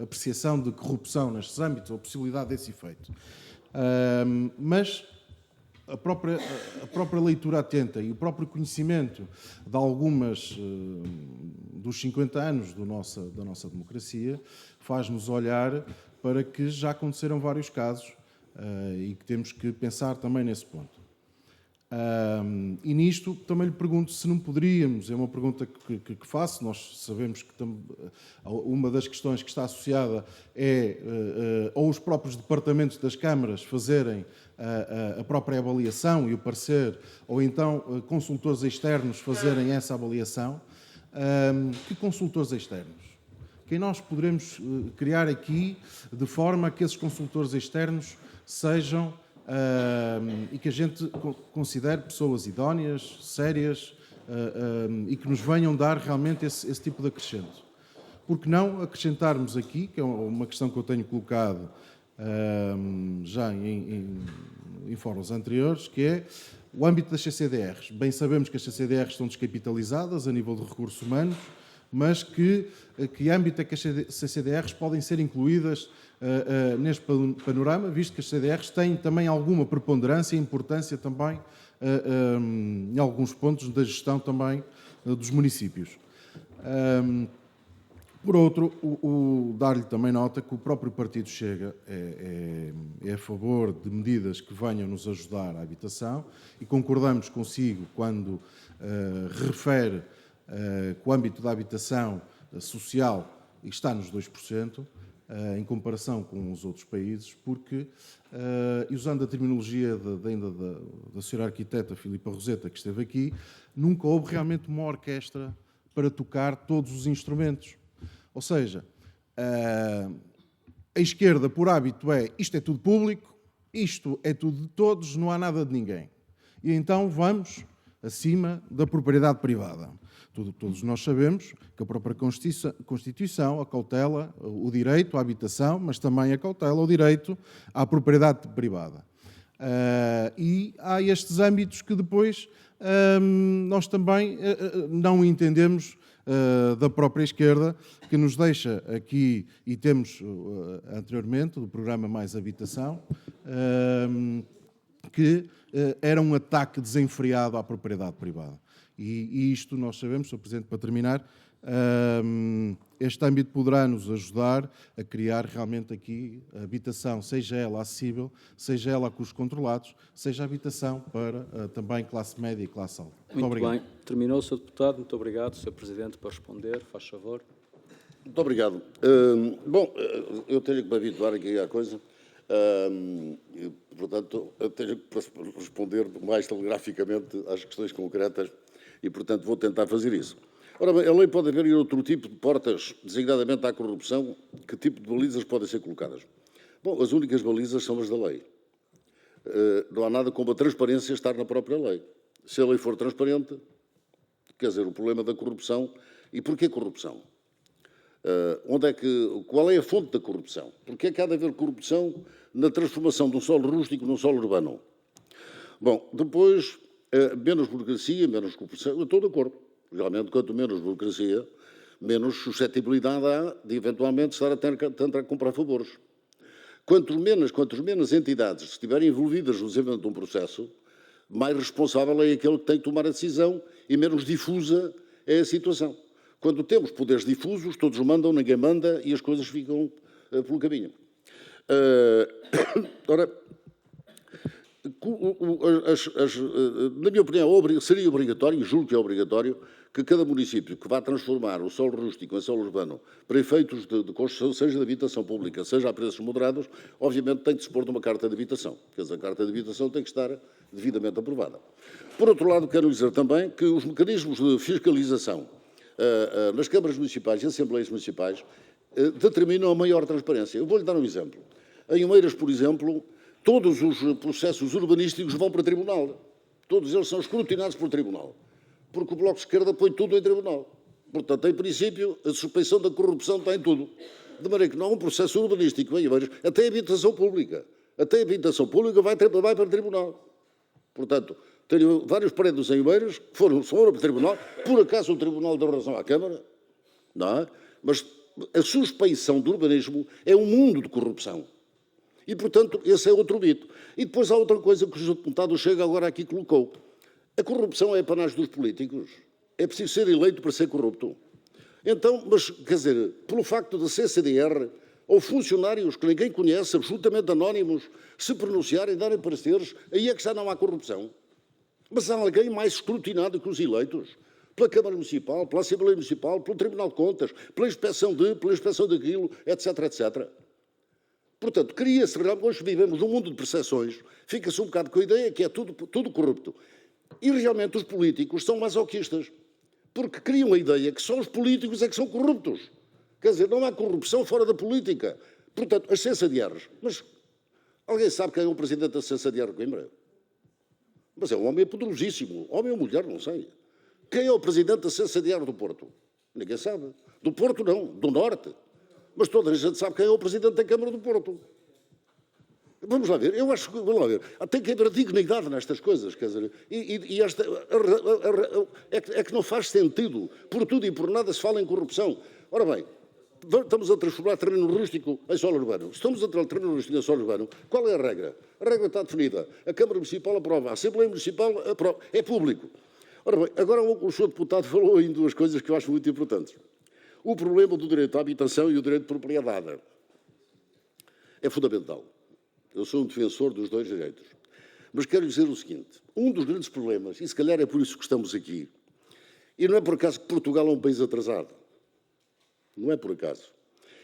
apreciação de corrupção nestes âmbitos, ou possibilidade desse efeito. Mas a própria leitura atenta e o próprio conhecimento de algumas dos 50 anos da nossa democracia faz-nos olhar para que já aconteceram vários casos e que temos que pensar também nesse ponto. E nisto também lhe pergunto se não poderíamos, é uma pergunta que faço, nós sabemos que uma das questões que está associada é ou os próprios departamentos das câmaras fazerem a própria avaliação e o parecer, ou então consultores externos fazerem essa avaliação. Que consultores externos? Quem nós poderemos criar aqui de forma a que esses consultores externos sejam e que a gente considere pessoas idóneas, sérias e que nos venham dar realmente esse tipo de acrescento. Porque não acrescentarmos aqui, que é uma questão que eu tenho colocado já em fóruns anteriores, que é o âmbito das CCDRs. Bem sabemos que as CCDRs estão descapitalizadas a nível de recursos humanos, mas que âmbito é que as CCDRs podem ser incluídas neste panorama, visto que as CCDRs têm também alguma preponderância e importância também em alguns pontos da gestão também dos municípios. Por outro, dar-lhe também nota que o próprio Partido Chega é a favor de medidas que venham nos ajudar à habitação e concordamos consigo quando refere que o âmbito da habitação social está nos 2%, em comparação com os outros países, porque, e usando a terminologia da senhora arquiteta Filipa Roseta, que esteve aqui, nunca houve realmente uma orquestra para tocar todos os instrumentos. Ou seja, a esquerda, por hábito, isto é tudo público, isto é tudo de todos, não há nada de ninguém. E então vamos acima da propriedade privada. Todos nós sabemos que a própria Constituição acautela o direito à habitação, mas também acautela o direito à propriedade privada. E há estes âmbitos que depois nós também não entendemos da própria esquerda, que nos deixa aqui, e temos anteriormente do programa Mais Habitação, que era um ataque desenfreado à propriedade privada. E isto nós sabemos, Sr. Presidente, para terminar, este âmbito poderá nos ajudar a criar realmente aqui a habitação, seja ela acessível, seja ela a custos controlados, seja habitação para também classe média e classe alta. Muito obrigado. bem. Terminou, Sr. Deputado. Muito obrigado, Sr. Presidente, por responder. Faz favor. Muito obrigado. Bom, eu tenho que me habituar aqui à coisa. Portanto, eu tenho que responder mais telegraficamente às questões concretas e, portanto, vou tentar fazer isso. Ora bem, a lei pode haver outro tipo de portas, designadamente à corrupção. Que tipo de balizas podem ser colocadas? Bom, as únicas balizas são as da lei. Não há nada como a transparência estar na própria lei. Se a lei for transparente, quer dizer, o problema da corrupção. E porquê corrupção? Qual é a fonte da corrupção? Porquê é que há de haver corrupção na transformação de um solo rústico num solo urbano? Bom, depois, menos burocracia, menos corrupção. Eu estou de acordo. Realmente, quanto menos burocracia, menos suscetibilidade há de eventualmente estar a tentar comprar favores. Quanto menos entidades estiverem envolvidas no desenvolvimento de um processo, mais responsável é aquele que tem que tomar a decisão e menos difusa é a situação. Quando temos poderes difusos, todos mandam, ninguém manda e as coisas ficam pelo caminho. Ora, na minha opinião, seria obrigatório, e julgo que é obrigatório, que cada município que vá transformar o solo rústico em solo urbano para efeitos de construção, seja de habitação pública, seja a preços moderados, obviamente tem que dispor de uma carta de habitação, porque a carta de habitação tem que estar devidamente aprovada. Por outro lado, quero dizer também que os mecanismos de fiscalização nas câmaras municipais e assembleias municipais determinam a maior transparência. Eu vou-lhe dar um exemplo. Em Oeiras, por exemplo, todos os processos urbanísticos vão para tribunal. Todos eles são escrutinados por tribunal. Porque o Bloco de Esquerda põe tudo em tribunal. Portanto, em princípio, a suspeição da corrupção está em tudo. De maneira que não há um processo urbanístico em Oeiras, até a habitação pública. Até a habitação pública vai para o tribunal. Portanto, tenho vários prédios em Oeiras que foram para o tribunal. Por acaso o tribunal deu razão à Câmara? Não é? Mas a suspeição do urbanismo é um mundo de corrupção. E, portanto, esse é outro mito. E depois há outra coisa que o Sr. Deputado Chega agora aqui colocou. A corrupção é apanagem dos políticos. É preciso ser eleito para ser corrupto. Então, mas, quer dizer, pelo facto de ser CDR, ou funcionários que ninguém conhece, absolutamente anónimos, se pronunciarem, darem pareceres, aí é que já não há corrupção. Mas há alguém mais escrutinado que os eleitos? Pela Câmara Municipal, pela Assembleia Municipal, pelo Tribunal de Contas, pela inspeção daquilo, etc, etc. Portanto, cria-se, hoje vivemos num mundo de percepções, fica-se um bocado com a ideia que é tudo corrupto. E realmente os políticos são masoquistas, porque criam a ideia que só os políticos é que são corruptos. Quer dizer, não há corrupção fora da política. Portanto, as CSDRs. Mas alguém sabe quem é o presidente da CSDR de Coimbra? Mas é um homem poderosíssimo. Homem ou mulher, não sei. Quem é o presidente da CSDR do Porto? Ninguém sabe. Do Porto não, do Norte. Mas toda a gente sabe quem é o presidente da Câmara do Porto. Vamos lá ver, eu acho que, vamos lá ver, tem que haver dignidade nestas coisas, quer dizer, e esta, é que não faz sentido, por tudo e por nada se fala em corrupção. Ora bem, estamos a transformar terreno rústico em solo urbano. Estamos a transformar terreno rústico em solo urbano. Qual é a regra? A regra está definida. A Câmara Municipal aprova, a Assembleia Municipal aprova, é público. Ora bem, agora o Sr. Deputado falou em duas coisas que eu acho muito importantes. O problema do direito à habitação e o direito de propriedade é fundamental. Eu sou um defensor dos dois direitos. Mas quero dizer o seguinte, um dos grandes problemas, e se calhar é por isso que estamos aqui, e não é por acaso que Portugal é um país atrasado. Não é por acaso.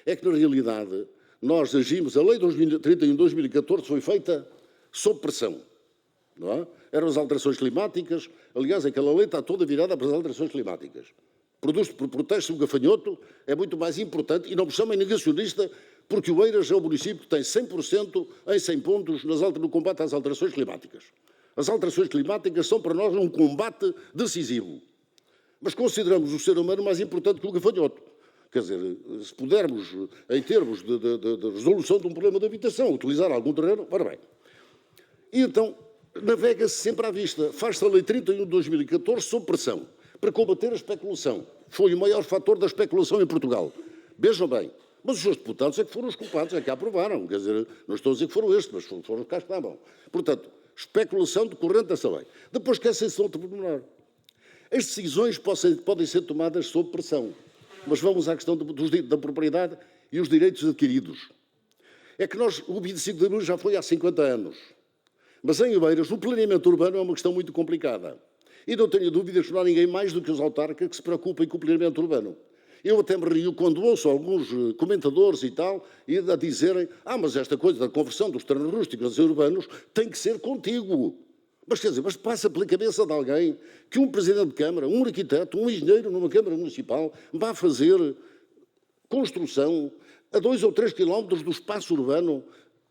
É que, na realidade, nós agimos, a Lei 31 de 2014 foi feita sob pressão. Não é? Eram as alterações climáticas, aliás, aquela lei está toda virada para as alterações climáticas. Produz-se por protesto, um gafanhoto, é muito mais importante, e não me chamem negacionista, porque o Oeiras é o município que tem 100% em 100 pontos no combate às alterações climáticas. As alterações climáticas são para nós um combate decisivo. Mas consideramos o ser humano mais importante que o gafanhoto. Quer dizer, se pudermos, em termos de resolução de um problema de habitação, utilizar algum terreno, ora bem. E então, navega-se sempre à vista. Faz-se a Lei 31 de 2014 sob pressão, para combater a especulação. Foi o maior fator da especulação em Portugal. Vejam bem. Mas os seus deputados é que foram os culpados, é que a aprovaram. Quer dizer, não estou a dizer que foram estes, mas foram os que cá estavam. Portanto, especulação decorrente dessa lei. Depois, esquecem-se de outro pormenor. As decisões podem ser tomadas sob pressão, mas vamos à questão da propriedade e os direitos adquiridos. É que o 25 de Abril já foi há 50 anos, mas em Oeiras o planeamento urbano é uma questão muito complicada. E não tenho dúvidas que não há ninguém mais do que os autarcas que se preocupem com o planeamento urbano. Eu até me rio quando ouço alguns comentadores e tal, a dizerem mas esta coisa da conversão dos terrenos rústicos a urbanos tem que ser contíguo. Mas quer dizer, passa pela cabeça de alguém que um presidente de Câmara, um arquiteto, um engenheiro numa Câmara Municipal vá fazer construção a 2 ou 3 quilómetros do espaço urbano,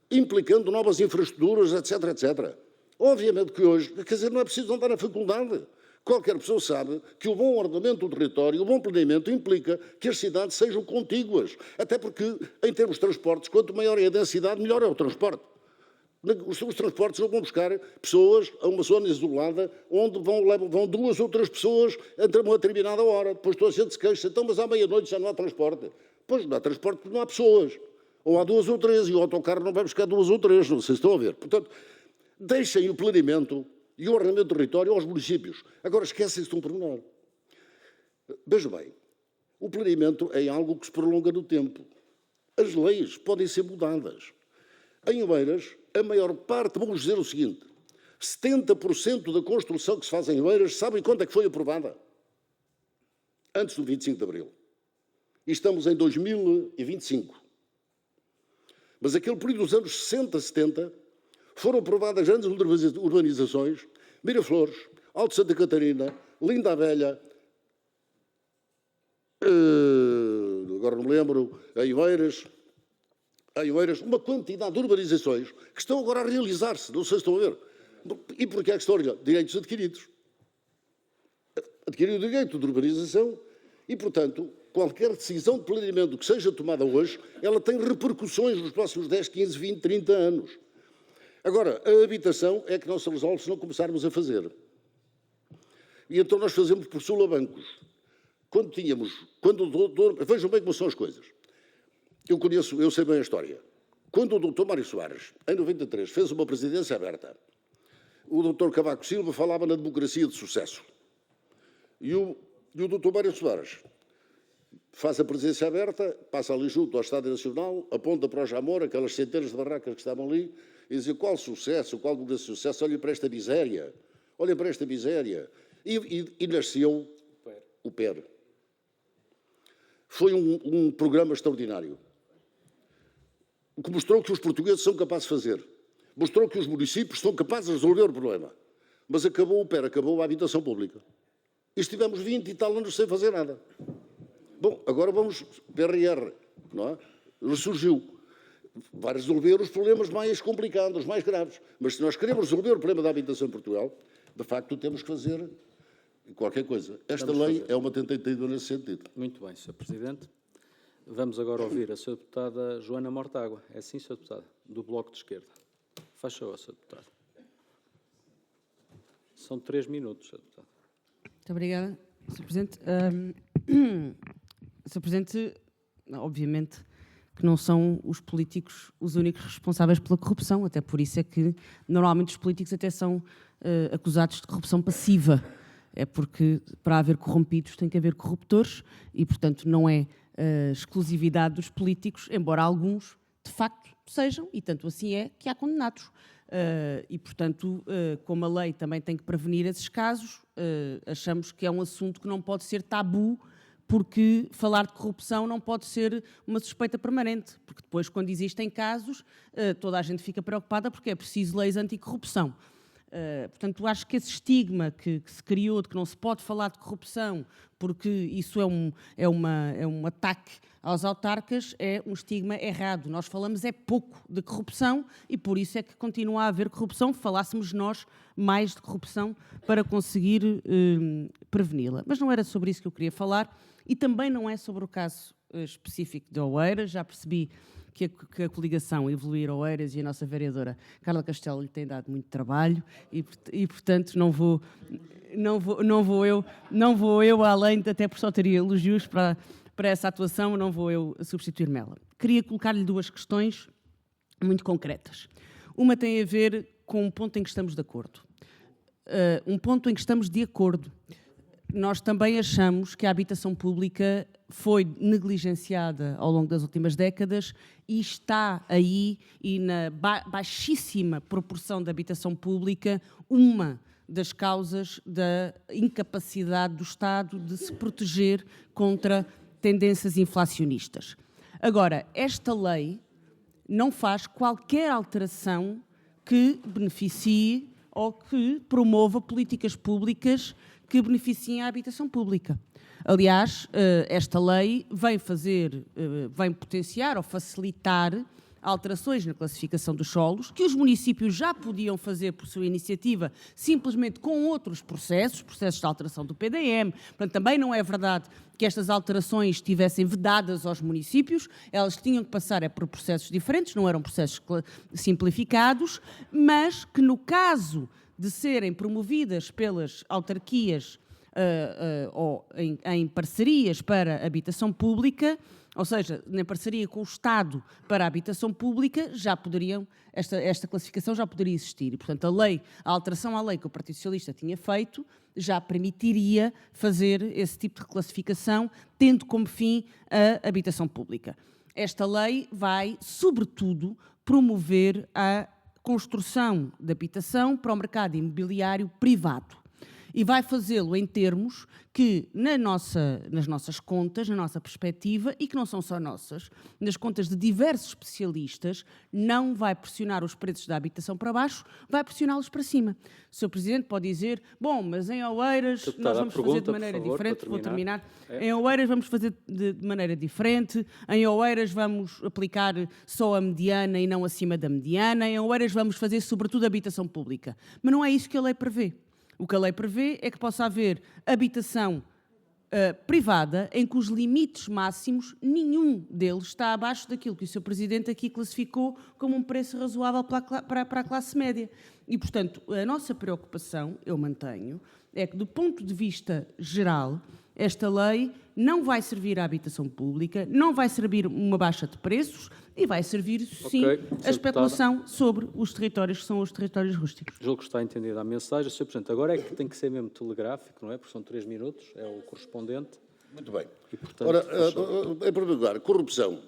implicando novas infraestruturas, etc, etc. Obviamente que hoje, quer dizer, não é preciso andar na faculdade. Qualquer pessoa sabe que o bom ordenamento do território, o bom planeamento implica que as cidades sejam contíguas. Até porque, em termos de transportes, quanto maior é a densidade, melhor é o transporte. Os transportes não vão buscar pessoas a uma zona isolada onde vão 2 ou 3 pessoas a uma determinada hora. Depois toda a gente se queixa, então, mas à meia-noite já não há transporte. Pois não há transporte porque não há pessoas. Ou há 2 ou 3 e o autocarro não vai buscar 2 ou 3, não sei se estão a ver. Portanto, deixem o planeamento e o ordenamento do território aos municípios. Agora esquecem-se de um pormenor. Vejam bem, o planeamento é algo que se prolonga no tempo. As leis podem ser mudadas. Em Oeiras, a maior parte, vamos dizer o seguinte, 70% da construção que se faz em Oeiras, sabem quando é que foi aprovada? Antes do 25 de Abril. E estamos em 2025. Mas aquele período dos anos 60, 70, foram aprovadas grandes urbanizações, Miraflores, Alto Santa Catarina, Linda a Velha, agora não me lembro, em Oeiras, uma quantidade de urbanizações que estão agora a realizar-se, não sei se estão a ver. E porquê é que estão a realizar? Direitos adquiridos. Adquirir o direito de urbanização e, portanto, qualquer decisão de planeamento que seja tomada hoje, ela tem repercussões nos próximos 10, 15, 20, 30 anos. Agora, a habitação é que não se resolve se não começarmos a fazer. E então nós fazemos por solabancos. Vejam bem como são as coisas. Eu sei bem a história. Quando o Dr. Mário Soares, em 93, fez uma presidência aberta, o Dr. Cavaco Silva falava na democracia de sucesso. E o Dr. Mário Soares faz a presidência aberta, passa ali junto ao Estádio Nacional, aponta para o Jamor, aquelas centenas de barracas que estavam ali, e diz: qual sucesso, qual democracia de sucesso, olhem para esta miséria, olhem para esta miséria. E nasceu o PER. Foi um programa extraordinário, que mostrou que os portugueses são capazes de fazer, mostrou que os municípios são capazes de resolver o problema. Mas acabou o PER, acabou a habitação pública. E estivemos 20 e tal anos sem fazer nada. Bom, agora vamos, PRR, não é? Ressurgiu. Vai resolver os problemas mais complicados, mais graves. Mas se nós queremos resolver o problema da habitação em Portugal, de facto temos que fazer qualquer coisa. Esta lei é uma tentativa nesse sentido. Muito bem, Sr. Presidente. Vamos agora ouvir a Sra. Deputada Joana Mortágua. É assim, Sra. Deputada? Do Bloco de Esquerda. Faz favor, Sra. Deputada. São 3 minutos, Sra. Deputada. Muito obrigada, Sr. Presidente. Sr. Presidente, obviamente que não são os políticos os únicos responsáveis pela corrupção, até por isso é que normalmente os políticos até são acusados de corrupção passiva. É porque para haver corrompidos tem que haver corruptores e, portanto, não é exclusividade dos políticos, embora alguns, de facto, sejam, e tanto assim é que há condenados. E, portanto, como a lei também tem que prevenir esses casos, achamos que é um assunto que não pode ser tabu, porque falar de corrupção não pode ser uma suspeita permanente, porque depois, quando existem casos, toda a gente fica preocupada porque é preciso leis anticorrupção. Portanto, acho que esse estigma que se criou de que não se pode falar de corrupção porque isso é um ataque aos autarcas é um estigma errado. Nós falamos pouco de corrupção e por isso é que continua a haver corrupção. Falássemos nós mais de corrupção para conseguir preveni-la. Mas não era sobre isso que eu queria falar e também não é sobre o caso específico de Oeiras. Já percebi que a coligação Evoluir Oeiras e a nossa vereadora Carla Castelo lhe tem dado muito trabalho e portanto, não vou eu além, até por só teria elogios para essa atuação, não vou eu substituir-me ela. Queria colocar-lhe 2 questões muito concretas. Uma tem a ver com um ponto em que estamos de acordo. Um ponto em que estamos de acordo. nós também achamos que a habitação pública foi negligenciada ao longo das últimas décadas e está aí, e na baixíssima proporção da habitação pública, uma das causas da incapacidade do Estado de se proteger contra tendências inflacionistas. Agora, esta lei não faz qualquer alteração que beneficie ou que promova políticas públicas que beneficiem a habitação pública. Aliás, esta lei vem potenciar ou facilitar alterações na classificação dos solos, que os municípios já podiam fazer por sua iniciativa, simplesmente com outros processos de alteração do PDM. Portanto, também não é verdade que estas alterações estivessem vedadas aos municípios, elas tinham que passar por processos diferentes, não eram processos simplificados, mas que no caso de serem promovidas pelas autarquias ou em parcerias para habitação pública, ou seja, na parceria com o Estado para a habitação pública, já poderiam, esta classificação já poderia existir. E, portanto, a alteração à lei que o Partido Socialista tinha feito já permitiria fazer esse tipo de reclassificação, tendo como fim a habitação pública. Esta lei vai, sobretudo, promover a construção de habitação para o mercado imobiliário privado. E vai fazê-lo em termos que, nas nossas contas, na nossa perspectiva, e que não são só nossas, nas contas de diversos especialistas, não vai pressionar os preços da habitação para baixo, vai pressioná-los para cima. O Sr. Presidente pode dizer, bom, mas em Oeiras nós vamos fazer de maneira diferente, vou terminar, em Oeiras vamos fazer de maneira diferente, em Oeiras vamos aplicar só a mediana e não acima da mediana, em Oeiras vamos fazer sobretudo habitação pública. Mas não é isso que a lei prevê. O que a lei prevê é que possa haver habitação privada em que os limites máximos, nenhum deles está abaixo daquilo que o Sr. Presidente aqui classificou como um preço razoável para a classe média. E, portanto, a nossa preocupação, eu mantenho, é que do ponto de vista geral, esta lei não vai servir à habitação pública, não vai servir uma baixa de preços e vai servir, sim, a especulação sobre os territórios que são os territórios rústicos. Julgo que está entendida a mensagem. Sr. Presidente, agora é que tem que ser mesmo telegráfico, não é? Porque são 3 minutos, é o correspondente. Muito bem. E, portanto, ora, em primeiro lugar, corrupção.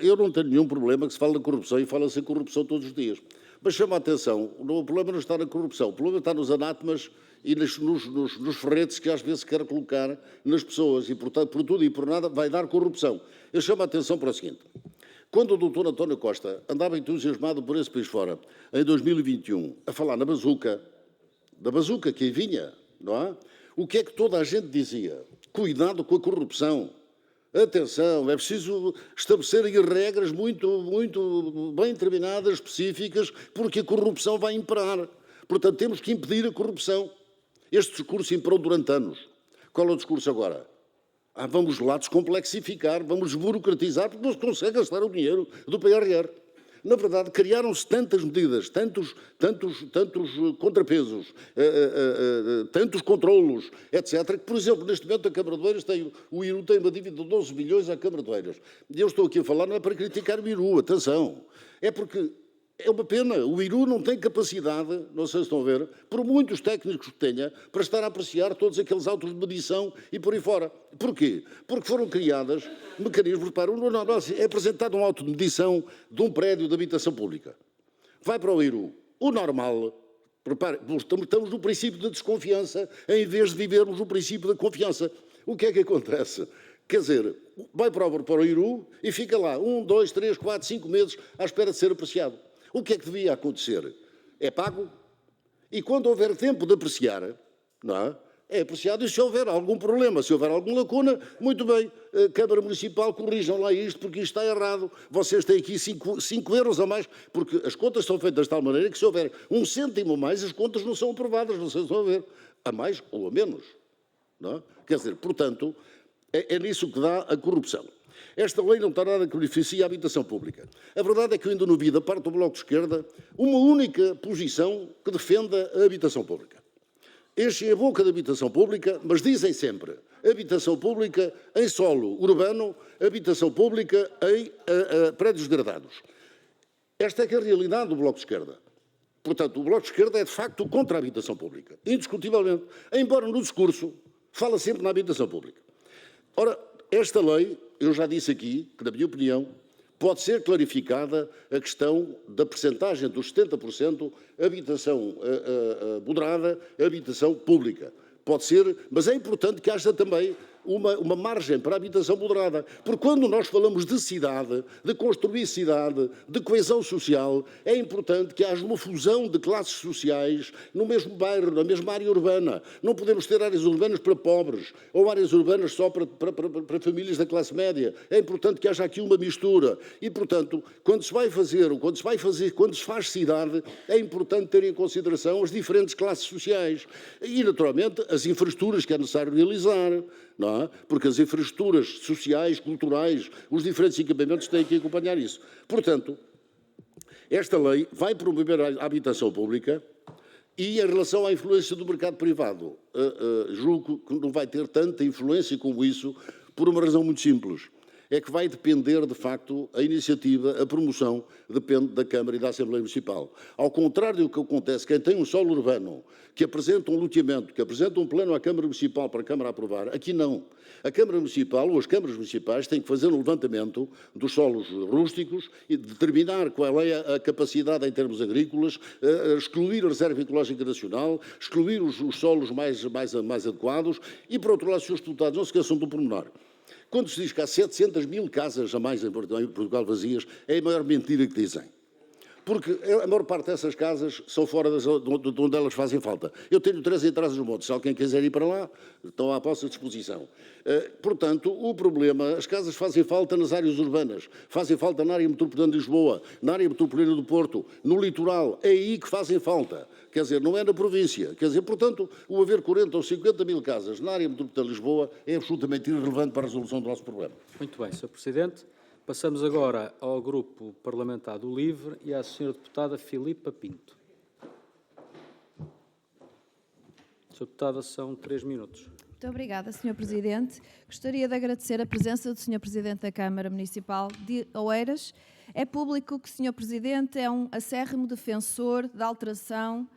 Eu não tenho nenhum problema que se fale da corrupção e fala-se em corrupção todos os dias. Mas chama a atenção, o problema não está na corrupção, o problema está nos anátemas e nos ferretes que às vezes quer colocar nas pessoas e, portanto, por tudo e por nada vai dar corrupção. Eu chamo a atenção para o seguinte, quando o Dr. António Costa andava entusiasmado por esse país fora, em 2021, a falar na bazuca, da bazuca que aí vinha, não é? O que é que toda a gente dizia? Cuidado com a corrupção. Atenção, é preciso estabelecer aí regras muito bem determinadas, específicas, porque a corrupção vai imperar. Portanto, temos que impedir a corrupção. Este discurso imperou durante anos. Qual é o discurso agora? Vamos lá descomplexificar, vamos burocratizar, porque não se consegue gastar o dinheiro do PRR. Na verdade, criaram-se tantas medidas, tantos contrapesos, tantos controlos, etc., que, por exemplo, neste momento a Câmara de Oeiras o IRU tem uma dívida de 12 milhões à Câmara de Oeiras. E eu estou aqui a falar não é para criticar o IRU, atenção, é porque é uma pena, o IRU não tem capacidade, não sei se estão a ver, por muitos técnicos que tenha, para estar a apreciar todos aqueles autos de medição e por aí fora. Porquê? Porque foram criadas mecanismos, repara, é apresentado um auto de medição de um prédio de habitação pública. Vai para o IRU. O normal, repare, estamos no princípio da desconfiança, em vez de vivermos o princípio da confiança. O que é que acontece? Quer dizer, vai para o IRU e fica lá 1, 2, 3, 4, 5 meses à espera de ser apreciado. O que é que devia acontecer? É pago e quando houver tempo de apreciar, não é? É apreciado e se houver algum problema, se houver alguma lacuna, muito bem, Câmara Municipal, corrijam lá isto porque isto está errado. Vocês têm aqui 5 euros a mais, porque as contas são feitas de tal maneira que se houver 1 cêntimo a mais, as contas não são aprovadas, não sei se estão a ver, a mais ou a menos. Não é? Quer dizer, portanto, é nisso que dá a corrupção. Esta lei não está nada que beneficie a habitação pública. A verdade é que eu ainda não vi da parte do Bloco de Esquerda uma única posição que defenda a habitação pública. Enchem a boca da habitação pública, mas dizem sempre habitação pública em solo urbano, habitação pública em prédios degradados. Esta é que é a realidade do Bloco de Esquerda. Portanto, o Bloco de Esquerda é, de facto, contra a habitação pública, indiscutivelmente, embora no discurso fala sempre na habitação pública. Ora, esta lei, eu já disse aqui, que, na minha opinião, pode ser clarificada a questão da percentagem dos 70% habitação moderada, habitação pública. Pode ser, mas é importante que haja também uma margem para a habitação moderada. Porque quando nós falamos de cidade, de construir cidade, de coesão social, é importante que haja uma fusão de classes sociais no mesmo bairro, na mesma área urbana. Não podemos ter áreas urbanas para pobres ou áreas urbanas só para famílias da classe média. É importante que haja aqui uma mistura. E, portanto, quando se faz cidade, é importante ter em consideração as diferentes classes sociais. E, naturalmente, as infraestruturas que é necessário realizar, não é? Porque as infraestruturas sociais, culturais, os diferentes equipamentos têm que acompanhar isso. Portanto, esta lei vai promover a habitação pública e, em relação à influência do mercado privado, julgo que não vai ter tanta influência como isso, por uma razão muito simples. É que vai depender, de facto, a iniciativa, a promoção, depende da Câmara e da Assembleia Municipal. Ao contrário do que acontece, quem tem um solo urbano, que apresenta um loteamento, que apresenta um plano à Câmara Municipal para a Câmara aprovar, aqui não. A Câmara Municipal ou as Câmaras Municipais têm que fazer um levantamento dos solos rústicos e determinar qual é a capacidade em termos agrícolas, excluir a Reserva Ecológica Nacional, excluir os solos mais adequados e, por outro lado, Srs. Deputados, não se esqueçam do pormenor. Quando se diz que há 700 mil casas a mais em Portugal vazias, é a maior mentira que dizem. Porque a maior parte dessas casas são fora de onde elas fazem falta. Eu tenho 3 entradas no monte, se alguém quiser ir para lá, estão à vossa disposição. Portanto, o problema, as casas fazem falta nas áreas urbanas, fazem falta na área metropolitana de Lisboa, na área metropolitana do Porto, no litoral, é aí que fazem falta. Quer dizer, não é na província. Quer dizer, portanto, o haver 40 ou 50 mil casas na área metropolitana de Lisboa é absolutamente irrelevante para a resolução do nosso problema. Muito bem, Sr. Presidente. Passamos agora ao Grupo Parlamentar do LIVRE e à Sra. Deputada Filipa Pinto. Sra. Deputada, são 3 minutos. Muito obrigada, Sr. Presidente. Gostaria de agradecer a presença do Sr. Presidente da Câmara Municipal de Oeiras. É público que o Sr. Presidente é um acérrimo defensor da alteração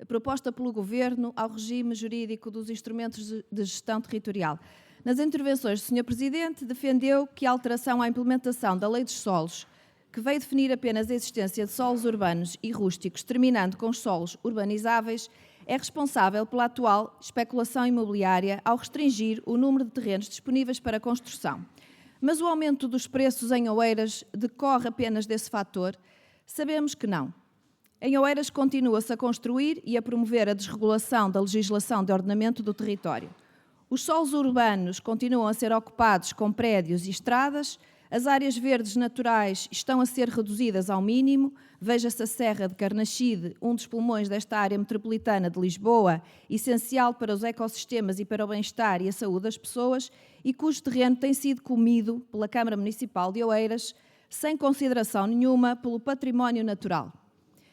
proposta pelo Governo ao regime jurídico dos instrumentos de gestão territorial. Nas intervenções do Sr. Presidente, defendeu que a alteração à implementação da Lei dos Solos, que veio definir apenas a existência de solos urbanos e rústicos, terminando com os solos urbanizáveis, é responsável pela atual especulação imobiliária ao restringir o número de terrenos disponíveis para construção. Mas o aumento dos preços em Oeiras decorre apenas desse fator? Sabemos que não. Em Oeiras continua-se a construir e a promover a desregulação da legislação de ordenamento do território. Os solos urbanos continuam a ser ocupados com prédios e estradas, as áreas verdes naturais estão a ser reduzidas ao mínimo, veja-se a Serra de Carnaxide, um dos pulmões desta área metropolitana de Lisboa, essencial para os ecossistemas e para o bem-estar e a saúde das pessoas, e cujo terreno tem sido comido pela Câmara Municipal de Oeiras, sem consideração nenhuma pelo património natural.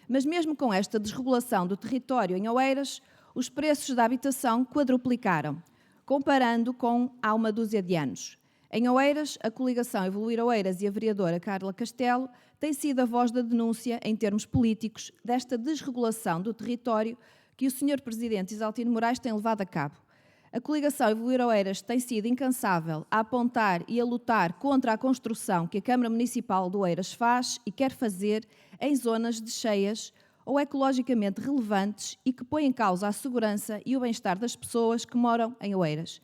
Mas mesmo com esta desregulação do território em Oeiras, os preços da habitação quadruplicaram, comparando com há uma dúzia de anos. Em Oeiras, a coligação Evoluir Oeiras e a vereadora Carla Castelo têm sido a voz da denúncia, em termos políticos, desta desregulação do território que o Sr. Presidente Isaltino Moraes tem levado a cabo. A coligação Evoluir Oeiras tem sido incansável a apontar e a lutar contra a construção que a Câmara Municipal de Oeiras faz e quer fazer em zonas de cheias ou ecologicamente relevantes e que põem em causa a segurança e o bem-estar das pessoas que moram em Oeiras.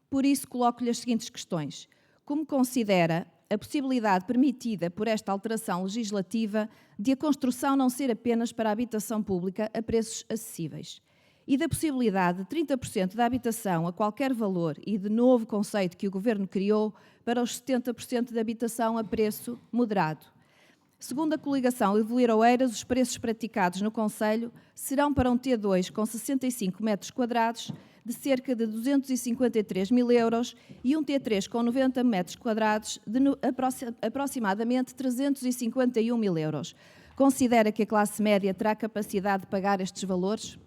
Por isso, coloco-lhe as seguintes questões. Como considera a possibilidade permitida por esta alteração legislativa de a construção não ser apenas para a habitação pública a preços acessíveis? E da possibilidade de 30% da habitação a qualquer valor e de novo conceito que o Governo criou para os 70% de habitação a preço moderado? Segundo a coligação Evoluir Oeiras, os preços praticados no concelho serão para um T2 com 65 metros quadrados de cerca de 253 mil euros e um T3 com 90 metros quadrados de aproximadamente 351 mil euros. Considera que a classe média terá capacidade de pagar estes valores?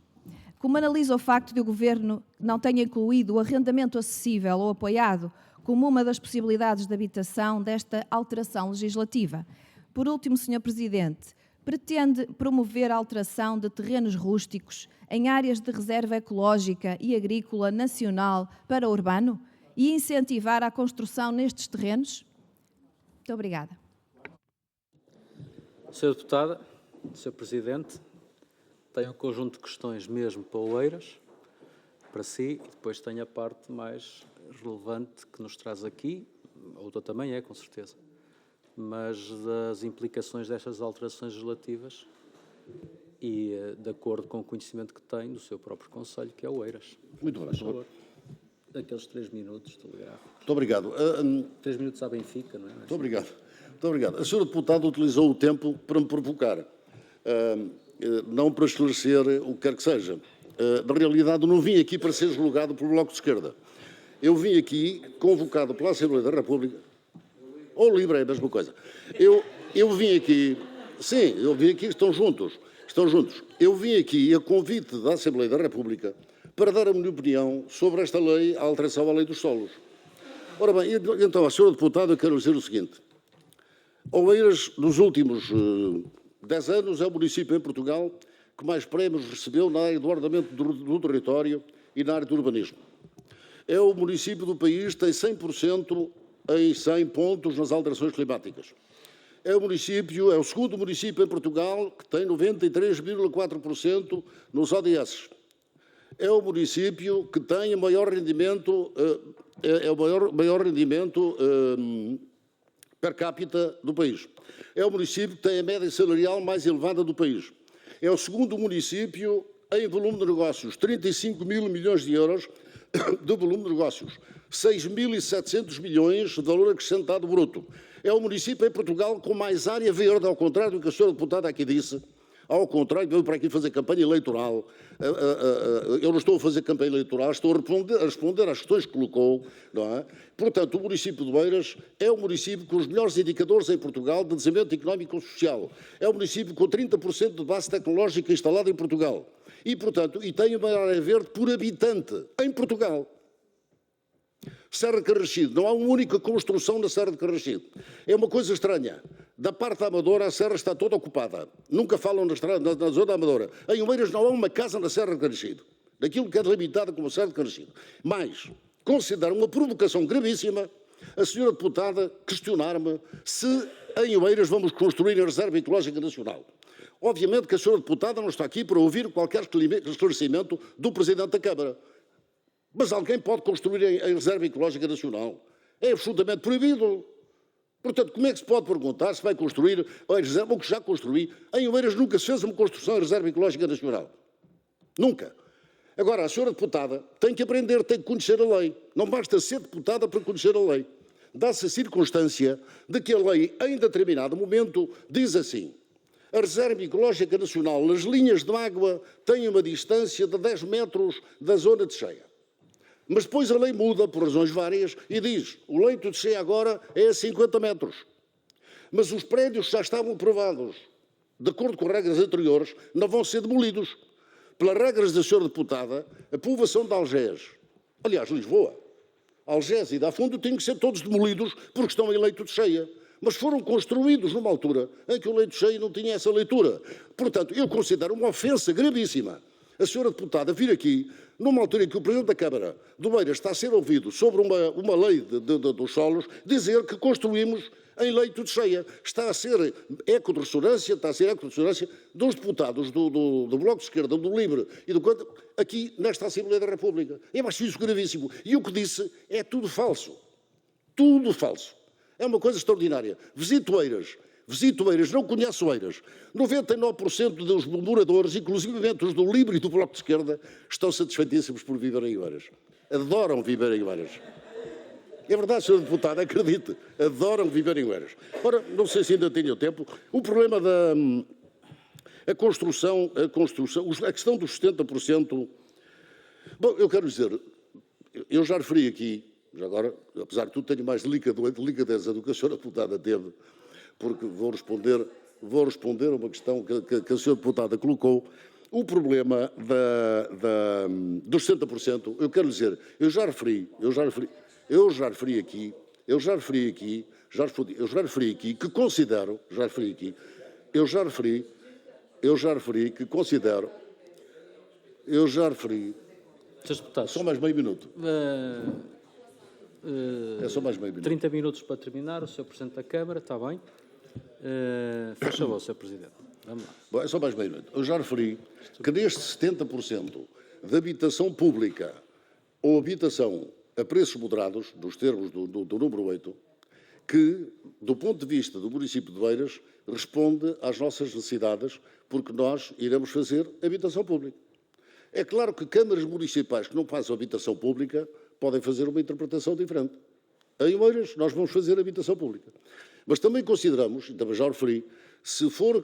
Como analisa o facto de o Governo não tenha incluído o arrendamento acessível ou apoiado como uma das possibilidades de habitação desta alteração legislativa? Por último, Sr. Presidente, pretende promover a alteração de terrenos rústicos em áreas de reserva ecológica e agrícola nacional para urbano e incentivar a construção nestes terrenos? Muito obrigada. Sra. Deputada, Sr. Presidente, tenho um conjunto de questões mesmo para Oeiras, para si, e depois tenho a parte mais relevante que nos traz aqui, a outra também é, com certeza, mas das implicações destas alterações legislativas e de acordo com o conhecimento que tem do seu próprio Conselho, que é Oeiras. Muito bem. Por favor. Daqueles 3 minutos telegráficos. Muito obrigado. 3 minutos à Benfica, não é? Muito obrigado. Muito obrigado. A senhora deputada utilizou o tempo para me provocar, não para esclarecer o que quer que seja. Na realidade, eu não vim aqui para ser julgado pelo Bloco de Esquerda. Eu vim aqui convocado pela Assembleia da República, ou LIVRE é a mesma coisa. Eu vim aqui, sim, eu vim aqui, estão juntos. Eu vim aqui a convite da Assembleia da República para dar a minha opinião sobre esta lei, a alteração à lei dos solos. Ora bem, então, a senhora deputada, eu quero dizer o seguinte. Oeiras, nos últimos 10 anos, é o município em Portugal que mais prémios recebeu na área do ordenamento do território e na área do urbanismo. É o município do país que tem 100% em 100 pontos nas alterações climáticas. É o segundo município em Portugal que tem 93,4% nos ODS. É o município que tem o maior rendimento, maior rendimento per capita do país. É o município que tem a média salarial mais elevada do país. É o segundo município em volume de negócios, 35 mil milhões de euros de volume de negócios, 6.700 milhões de valor acrescentado bruto. É o município em Portugal com mais área verde, ao contrário do que a senhora deputada aqui disse. Ao contrário, veio para aqui fazer campanha eleitoral. Eu não estou a fazer campanha eleitoral, estou a responder às questões que colocou, não é? Portanto, o município de Oeiras é o município com os melhores indicadores em Portugal de desenvolvimento económico e social. É o município com 30% de base tecnológica instalada em Portugal. E, portanto, tem a maior área verde por habitante em Portugal. Serra de Carraxide, não há uma única construção na Serra de Carraxide. É uma coisa estranha. Da parte da Amadora, a serra está toda ocupada. Nunca falam na zona da Amadora. Em Oeiras não há uma casa na Serra de Carraxide, daquilo que é delimitada como Serra de Carraxide. Mas, considero uma provocação gravíssima a senhora deputada questionar-me se em Oeiras vamos construir a Reserva Ecológica Nacional. Obviamente que a senhora deputada não está aqui para ouvir qualquer esclarecimento do Presidente da Câmara. Mas alguém pode construir a Reserva Ecológica Nacional. É absolutamente proibido. Portanto, como é que se pode perguntar se vai construir a reserva, ou que já construí? Em Oeiras nunca se fez uma construção da Reserva Ecológica Nacional. Nunca. Agora, a senhora deputada tem que aprender, tem que conhecer a lei. Não basta ser deputada para conhecer a lei. Dá-se a circunstância de que a lei, em determinado momento, diz assim: a Reserva Ecológica Nacional, nas linhas de água, tem uma distância de 10 metros da zona de cheia. Mas depois a lei muda, por razões várias, e diz, o leito de cheia agora é a 50 metros. Mas os prédios que já estavam aprovados, de acordo com regras anteriores, não vão ser demolidos. Pelas regras da senhora deputada, a povoação de Algés, aliás, Lisboa, Algés e Dafundo, têm que ser todos demolidos porque estão em leito de cheia. Mas foram construídos numa altura em que o leito de cheia não tinha essa leitura. Portanto, eu considero uma ofensa gravíssima a senhora deputada vir aqui, numa altura em que o Presidente da Câmara do Oeiras está a ser ouvido sobre uma lei dos solos, dizer que construímos em leito de cheia. Está a ser eco de ressonância dos deputados do Bloco de Esquerda, do LIVRE e do CONT, aqui nesta Assembleia da República. Eu acho isso gravíssimo. E o que disse é tudo falso. Tudo falso. É uma coisa extraordinária. Visito Oeiras, não conheço Oeiras. 99% dos moradores, inclusive os do LIVRE e do Bloco de Esquerda, estão satisfeitíssimos por viverem em Oeiras. Adoram viver em Oeiras. É verdade, Sr. Deputado, acredite, adoram viver em Oeiras. Ora, não sei se ainda tenho tempo. O problema a questão dos 70%. Bom, eu quero dizer, eu já referi aqui, já agora, apesar de tudo, tenho mais delicadeza do que a Sra. Deputada teve, porque vou responder a uma questão que a senhora deputada colocou. O problema dos 60%, eu quero dizer, eu já referi aqui que considero, eu já referi que considero... Eu já referi... Senhores deputados, Só mais meio minuto. É só mais meio minuto. 30 minutos para terminar. O Sr. Presidente da Câmara, está bem. Faz favor, Sr. Presidente. Vamos lá. Bom, é só mais meio minuto. Eu já referi que deste 70% de habitação pública ou habitação a preços moderados, dos termos do número 8, que, do ponto de vista do município de Beiras, responde às nossas necessidades, porque nós iremos fazer habitação pública. É claro que câmaras municipais que não façam habitação pública podem fazer uma interpretação diferente. Em Oeiras, nós vamos fazer habitação pública. Mas também consideramos, e também já referi, se for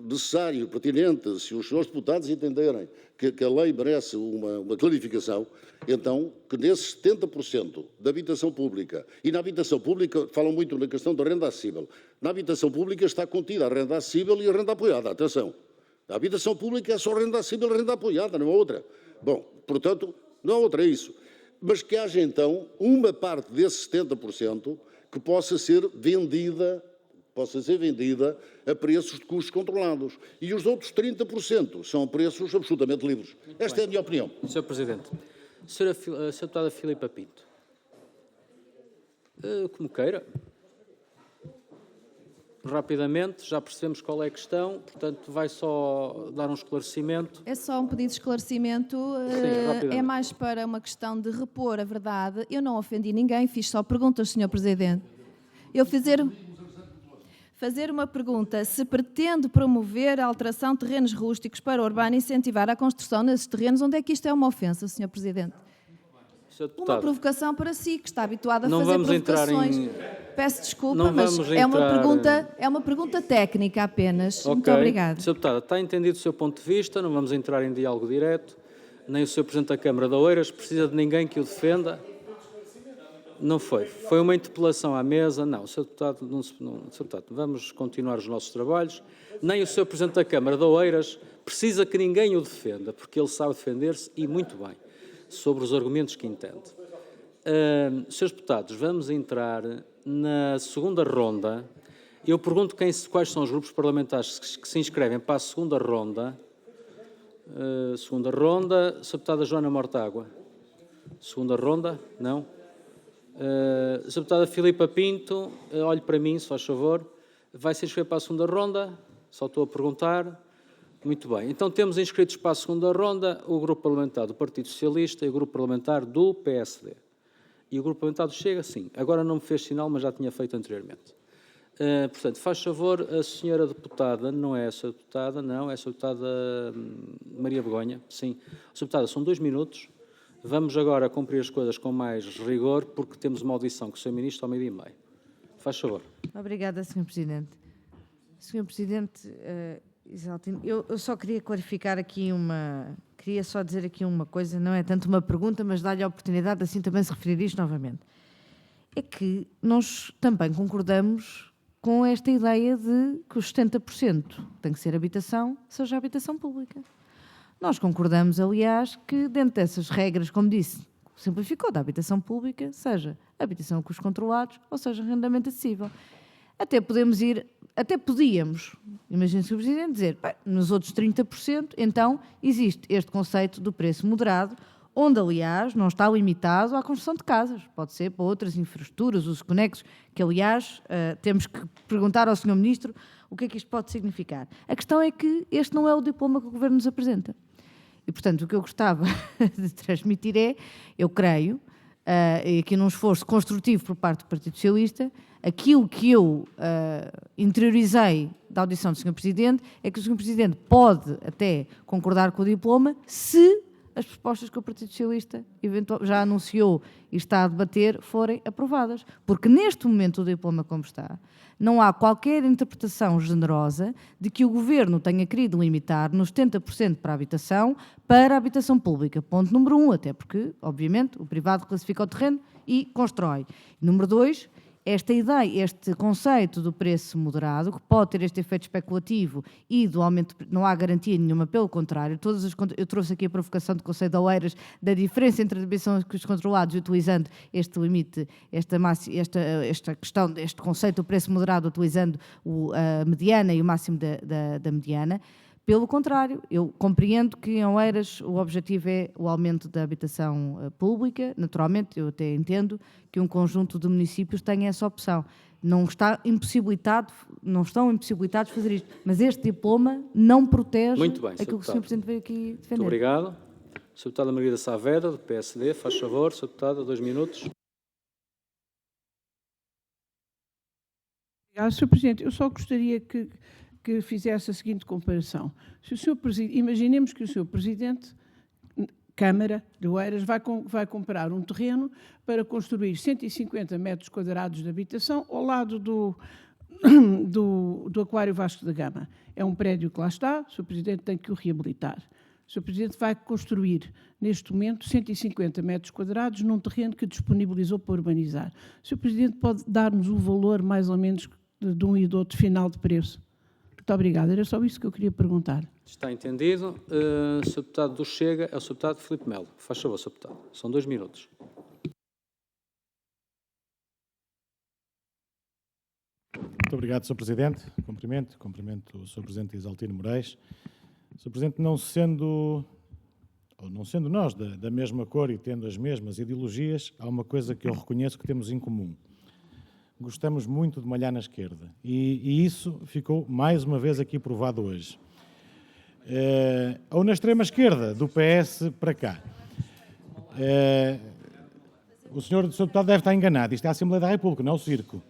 necessário, pertinente, se os senhores deputados entenderem que a lei merece uma clarificação, então que nesses 70% da habitação pública, e na habitação pública falam muito na questão da renda acessível, na habitação pública está contida a renda acessível e a renda apoiada, atenção. A habitação pública é só renda acessível e renda apoiada, não é outra. Bom, portanto, não é outra, é isso. Mas que haja então uma parte desses 70% que possa ser vendida a preços de custos controlados. E os outros 30% são preços absolutamente livres. Esta é a minha opinião. Sr. Presidente, Sra. Deputada Filipa Pinto, como queira. Rapidamente, já percebemos qual é a questão, portanto, vai só dar um esclarecimento. É só um pedido de esclarecimento, rapidamente. é mais para uma questão de repor a verdade. Eu não ofendi ninguém, fiz só perguntas, Sr. Presidente. Eu fazer uma pergunta, se pretende promover a alteração de terrenos rústicos para o urbano e incentivar a construção nesses terrenos, onde é que isto é uma ofensa, Sr. Presidente? Sr. Uma Deputado, provocação para si, que está habituado a não fazer vamos entrar provocações. em... Peço desculpa, Não mas vamos é entrar- uma pergunta técnica apenas. Muito Ok. obrigada. Sr. Deputada, está entendido o seu ponto de vista, não vamos entrar em diálogo direto, nem o Sr. Presidente da Câmara de Oeiras precisa de ninguém que o defenda. Não foi. Foi uma interpelação à mesa. Não, Sr. Deputado, Sr. Deputado, vamos continuar os nossos trabalhos. Nem o Sr. Presidente da Câmara de Oeiras precisa que ninguém o defenda, porque ele sabe defender-se e muito bem, sobre os argumentos que entende. Senhores deputados, vamos entrar na segunda ronda. Eu pergunto quais são os grupos parlamentares que se inscrevem para a segunda ronda. Segunda ronda, Sra. Deputada Joana Mortágua. Segunda ronda? Não? Sra. Deputada Filipa Pinto, olhe para mim, se faz favor. Vai se inscrever para a segunda ronda? Só estou a perguntar. Muito bem. Então temos inscritos para a segunda ronda o Grupo Parlamentar do Partido Socialista e o Grupo Parlamentar do PSD. E o Grupo Parlamentar do Chega, sim. Agora não me fez sinal, mas já tinha feito anteriormente. Portanto, faz favor, a senhora deputada, não é a senhora deputada, não, é a senhora deputada Maria Begonha, sim. A senhora deputada, são 2 minutos. Vamos agora cumprir as coisas com mais rigor, porque temos uma audição com o Sr. Ministro ao 12h30. Faz favor. Obrigada, Sr. Presidente. Sr. Presidente, Isaltino, eu só queria clarificar aqui queria só dizer aqui uma coisa, não é tanto uma pergunta, mas dar-lhe a oportunidade assim também se referir isto novamente. É que nós também concordamos com esta ideia de que os 70% tem que ser habitação, seja habitação pública. Nós concordamos, aliás, que dentro dessas regras, como disse, simplificou da habitação pública, seja habitação com os controlados, ou seja, arrendamento acessível. Até podíamos, imagine se o Presidente dizer, bem, nos outros 30%, então existe este conceito do preço moderado, onde, aliás, não está limitado à construção de casas. Pode ser para outras infraestruturas, usos conexos, que, aliás, temos que perguntar ao Sr. Ministro o que é que isto pode significar. A questão é que este não é o diploma que o Governo nos apresenta. E, portanto, o que eu gostava de transmitir é, eu creio, e aqui num esforço construtivo por parte do Partido Socialista, aquilo que eu interiorizei da audição do Sr. Presidente é que o Sr. Presidente pode até concordar com o diploma se as propostas que o Partido Socialista já anunciou e está a debater forem aprovadas. Porque neste momento o diploma como está, não há qualquer interpretação generosa de que o Governo tenha querido limitar nos 70% para a habitação pública. Ponto número 1, até porque, obviamente, o privado classifica o terreno e constrói. Número 2, esta ideia, este conceito do preço moderado, que pode ter este efeito especulativo e do aumento, não há garantia nenhuma, pelo contrário, eu trouxe aqui a provocação do Conselho de Oeiras da diferença entre a habitação e os controlados, utilizando este limite, esta questão, este conceito do preço moderado, utilizando a mediana e o máximo da mediana. Pelo contrário, eu compreendo que em Oeiras o objetivo é o aumento da habitação pública. Naturalmente, eu até entendo que um conjunto de municípios tenha essa opção. Não estão impossibilitados de fazer isto. Mas este diploma não protege Muito bem, aquilo que o Sr. Presidente veio aqui defender. Muito obrigado. Sra. Deputada Margarida Saavedra, do PSD, faz favor. Sra. Deputada, 2 minutos. Obrigada, Sr. Presidente. Eu só gostaria que fizesse a seguinte comparação. Se o Sr. Presidente, imaginemos que o Sr. Presidente, Câmara de Oeiras, vai comprar um terreno para construir 150 metros quadrados de habitação ao lado do Aquário Vasco da Gama. É um prédio que lá está, o Sr. Presidente tem que o reabilitar. O Sr. Presidente vai construir, neste momento, 150 metros quadrados num terreno que disponibilizou para urbanizar. O Sr. Presidente pode dar-nos o valor, mais ou menos, de um e do outro final de preço? Muito obrigada. Era só isso que eu queria perguntar. Está entendido. Sr. Deputado do Chega é o Sr. Deputado Filipe Melo. Faz favor, Sr. Deputado. São 2 minutos. Muito obrigado, Sr. Presidente. Cumprimento o Sr. Presidente Isaltino Moraes. Sr. Presidente, não sendo nós da mesma cor e tendo as mesmas ideologias, há uma coisa que eu reconheço que temos em comum. Gostamos muito de malhar na esquerda e isso ficou mais uma vez aqui provado hoje. Ou na extrema-esquerda, do PS para cá. O senhor deputado deve estar enganado. Isto é a Assembleia da República, não é o circo.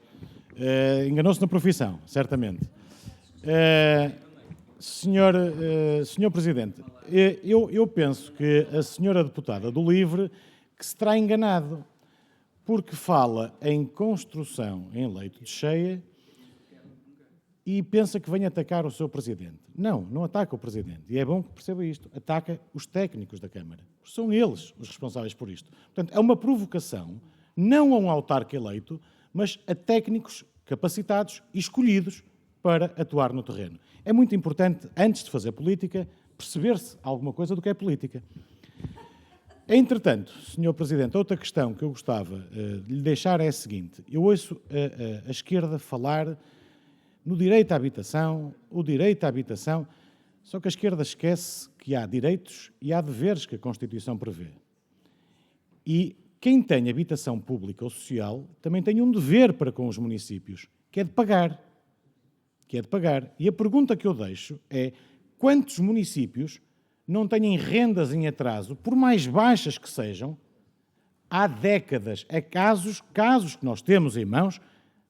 Enganou-se na profissão, certamente. Senhor Presidente, eu penso que a senhora deputada do LIVRE que se terá enganado, porque fala em construção em leito de cheia e pensa que vem atacar o seu Presidente. Não ataca o Presidente. E é bom que perceba isto. Ataca os técnicos da Câmara. São eles os responsáveis por isto. Portanto, é uma provocação, não a um autarca eleito, mas a técnicos capacitados e escolhidos para atuar no terreno. É muito importante, antes de fazer política, perceber-se alguma coisa do que é política. Entretanto, Sr. Presidente, outra questão que eu gostava de lhe deixar é a seguinte. Eu ouço a esquerda falar no direito à habitação, só que a esquerda esquece que há direitos e há deveres que a Constituição prevê. E quem tem habitação pública ou social também tem um dever para com os municípios, que é de pagar. E a pergunta que eu deixo é: quantos municípios não têm rendas em atraso, por mais baixas que sejam, há décadas, casos que nós temos em mãos,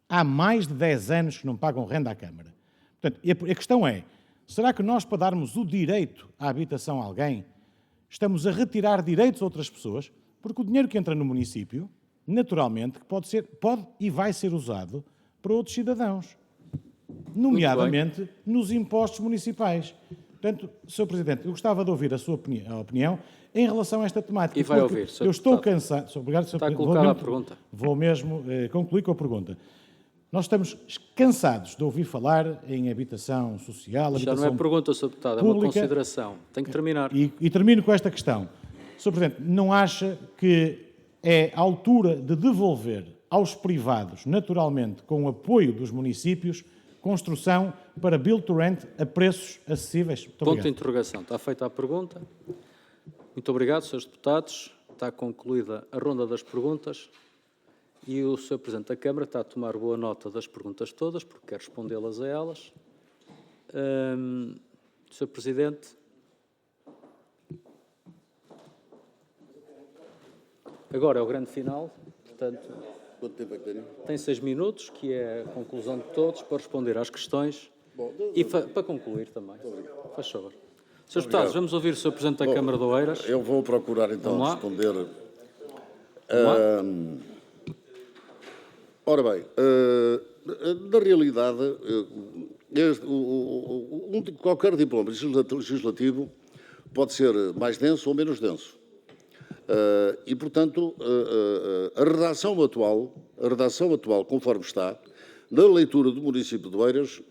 há mais de 10 anos que não pagam renda à Câmara. Portanto, a questão é, será que nós, para darmos o direito à habitação a alguém, estamos a retirar direitos a outras pessoas? Porque o dinheiro que entra no município, naturalmente, pode e vai ser usado para outros cidadãos, nomeadamente nos impostos municipais. Portanto, Sr. Presidente, eu gostava de ouvir a sua opinião em relação a esta temática. E vai ouvir, Sr. Eu estou cansado. Obrigado, Sr. Está Presidente. colocada a pergunta. Vou mesmo concluir com a pergunta. Nós estamos cansados de ouvir falar em habitação social, Já não é pergunta, Sr. Deputado, é uma consideração. Tem que terminar. E termino com esta questão. Sr. Presidente, não acha que é a altura de devolver aos privados, naturalmente com o apoio dos municípios, construção para build to rent a preços acessíveis? Muito Ponto obrigado. de interrogação. Está feita a pergunta. Muito obrigado, Srs. Deputados. Está concluída a ronda das perguntas e o Sr. Presidente da Câmara está a tomar boa nota das perguntas todas, porque quer respondê-las a elas. Sr. Presidente, agora é o grande final, portanto, Quanto tempo é que tenho? tem 6 minutos, que é a conclusão de todos, para responder às questões e para concluir também. Faz favor. Srs. Deputados, vamos ouvir o Sr. Presidente da Câmara de Oeiras. Eu vou procurar então responder. Ora bem, na realidade, qualquer diploma legislativo pode ser mais denso ou menos denso. E, portanto, a redação atual, conforme está, na leitura do município de Oeiras,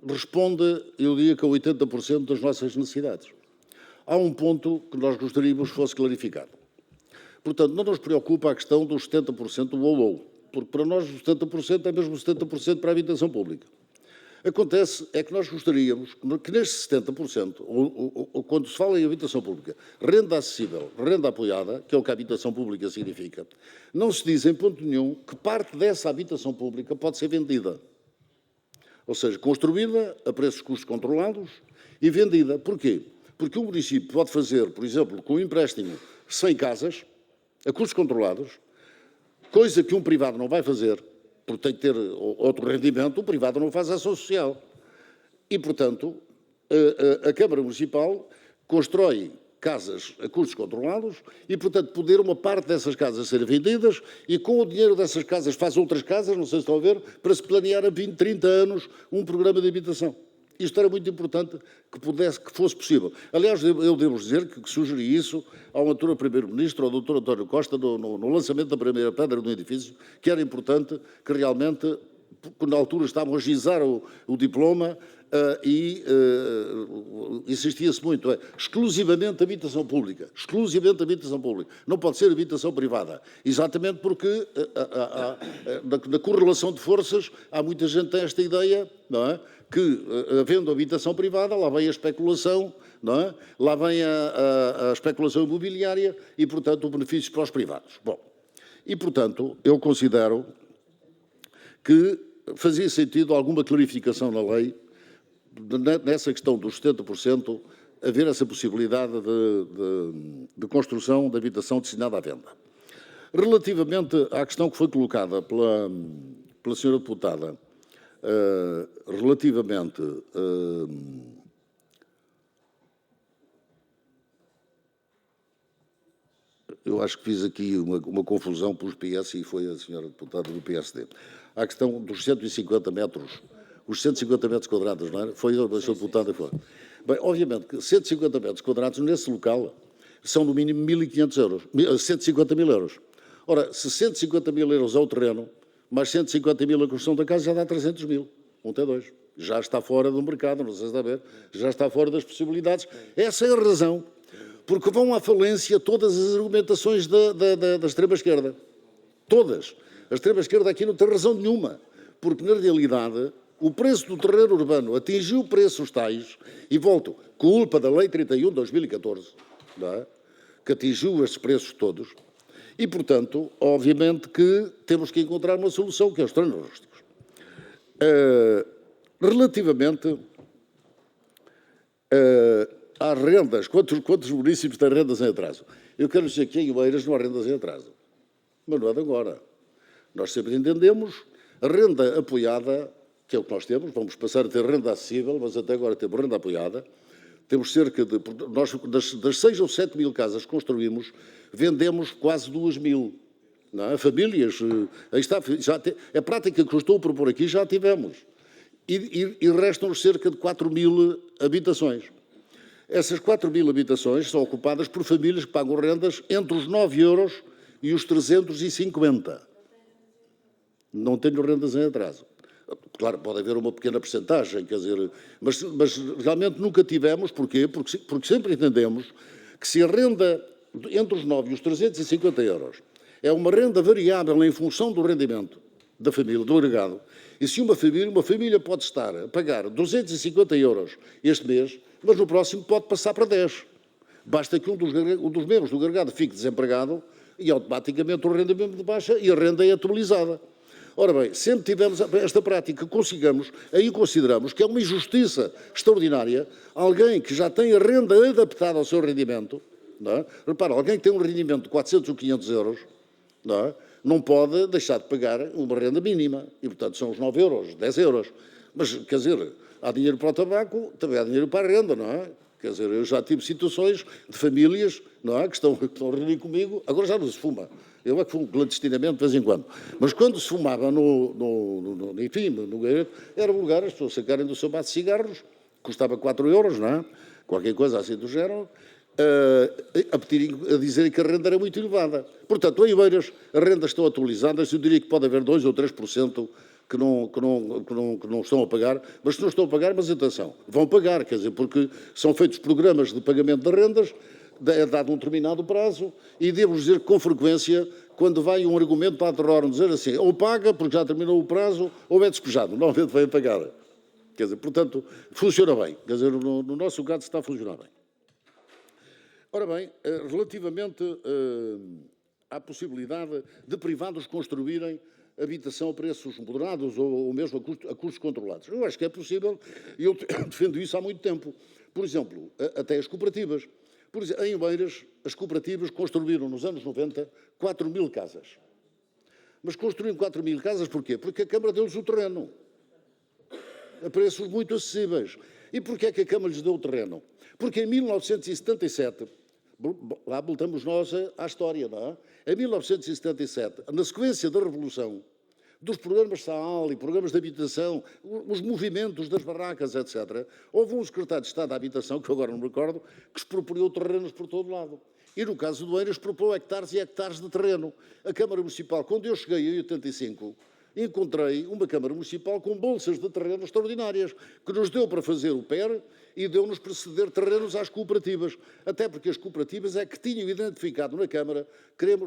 responde, eu diria que a 80% das nossas necessidades. Há um ponto que nós gostaríamos que fosse clarificado. Portanto, não nos preocupa a questão dos 70% do ou, porque para nós os 70% é mesmo 70% para a habitação pública. Acontece é que nós gostaríamos que neste 70%, ou quando se fala em habitação pública, renda acessível, renda apoiada, que é o que a habitação pública significa, não se diz em ponto nenhum que parte dessa habitação pública pode ser vendida. Ou seja, construída a preços custos controlados e vendida. Porquê? Porque o município pode fazer, por exemplo, com um empréstimo 100 casas, a custos controlados, coisa que um privado não vai fazer, porque tem que ter outro rendimento, o privado não faz ação social. E, portanto, a Câmara Municipal constrói casas a custos controlados e, portanto, poder uma parte dessas casas ser vendidas e, com o dinheiro dessas casas, faz outras casas, não sei se estão a ver, para se planear a 20, 30 anos um programa de habitação. Isto era muito importante que fosse possível. Aliás, eu devo dizer que sugeri isso ao anterior Primeiro-Ministro, ao Dr. António Costa, no lançamento da primeira pedra do edifício, que era importante que realmente, na altura estavam a gizar o diploma insistia-se muito, exclusivamente habitação pública, não pode ser habitação privada, exatamente porque na correlação de forças há muita gente que tem esta ideia, não é? Que, havendo habitação privada, lá vem a especulação, não é? Lá vem a especulação imobiliária e, portanto, o benefício para os privados. Bom, e, portanto, eu considero que fazia sentido alguma clarificação na lei, nessa questão dos 70%, haver essa possibilidade de construção de habitação destinada à venda. Relativamente à questão que foi colocada pela senhora deputada, relativamente eu acho que fiz aqui uma confusão pus PS e foi a senhora deputada do PSD. A questão dos 150 metros, os 150 metros quadrados, não é? Foi a senhora deputada que foi. Bem, obviamente que 150 metros quadrados nesse local são no mínimo 1.500 euros, 150 mil euros. Ora, se 150 mil euros é o terreno, mais 150 mil a construção da casa já dá 300 mil. Um T2. Já está fora do mercado, não sei se está a ver, já está fora das possibilidades. Essa é a razão, porque vão à falência todas as argumentações da extrema-esquerda. Todas. A extrema-esquerda aqui não tem razão nenhuma, porque, na realidade, o preço do terreno urbano atingiu preços tais, e volto, culpa da Lei 31 de 2014, não é? Que atingiu esses preços todos, e, portanto, obviamente que temos que encontrar uma solução, que é os terrenos rústicos. Relativamente às rendas, quantos municípios têm rendas em atraso? Eu quero dizer que em Oeiras não há rendas em atraso, mas não é de agora. Nós sempre entendemos a renda apoiada, que é o que nós temos, vamos passar a ter renda acessível, mas até agora temos renda apoiada. Temos cerca de, nós das 6 ou 7 mil casas que construímos, vendemos quase 2.000. Não é? Famílias, aí está, a prática que eu estou a propor aqui já a tivemos. E restam-nos cerca de 4.000 habitações. Essas 4.000 habitações são ocupadas por famílias que pagam rendas entre os 9 euros e os 350. Não tenho rendas em atraso. Claro, pode haver uma pequena percentagem, quer dizer, mas realmente nunca tivemos. Porquê? Porque sempre entendemos que se a renda entre os 9 e os 350 euros é uma renda variável em função do rendimento da família, do agregado, e se uma família pode estar a pagar 250 euros este mês, mas no próximo pode passar para 10. Basta que um dos membros do agregado fique desempregado e automaticamente o rendimento baixa e a renda é atualizada. Ora bem, sempre tivemos esta prática, aí consideramos que é uma injustiça extraordinária alguém que já tem a renda adaptada ao seu rendimento, não é? Repara, alguém que tem um rendimento de 400 ou 500 euros, não é? Não pode deixar de pagar uma renda mínima, e portanto são os 9 euros, 10 euros. Mas, quer dizer, há dinheiro para o tabaco, também há dinheiro para a renda, não é? Quer dizer, eu já tive situações de famílias, não é? que estão a reunir comigo, agora já não se fuma. Eu é que fumo clandestinamente de vez em quando. Mas quando se fumava no garoto, era vulgar as pessoas sacarem do seu maço de cigarros, custava 4 euros, não é? Qualquer coisa assim do género, a dizerem que a renda era muito elevada. Portanto, em Oeiras, as rendas estão atualizadas, eu diria que pode haver 2 ou 3% que não estão a pagar, mas se não estão a pagar, mas atenção, vão pagar, quer dizer, porque são feitos programas de pagamento de rendas, é dado um determinado prazo, e devo dizer que com frequência, quando vai um argumento para a terror, dizer assim, ou paga porque já terminou o prazo, ou é despejado, normalmente vai pagar. Quer dizer, portanto, funciona bem. Quer dizer, no nosso caso está a funcionar bem. Ora bem, relativamente à possibilidade de privados construírem habitação a preços moderados ou mesmo a custos controlados. Eu acho que é possível e eu defendo isso há muito tempo. Por exemplo, até as cooperativas. Por exemplo, em Oeiras, as cooperativas construíram nos anos 90 4.000 casas. Mas construíram 4.000 casas porquê? Porque a Câmara deu-lhes o terreno. A preços muito acessíveis. E porquê é que a Câmara lhes deu o terreno? Porque em 1977, lá voltamos nós à história, não é? Em 1977, na sequência da Revolução, dos programas SAAL e programas de habitação, os movimentos das barracas, etc., houve um secretário de Estado da Habitação, que eu agora não me recordo, que expropriou terrenos por todo lado. E no caso do Oeiras, expropriou hectares e hectares de terreno. A Câmara Municipal, quando eu cheguei em 85, encontrei uma Câmara Municipal com bolsas de terreno extraordinárias, que nos deu para fazer o PER e deu-nos para ceder terrenos às cooperativas. Até porque as cooperativas é que tinham identificado na Câmara,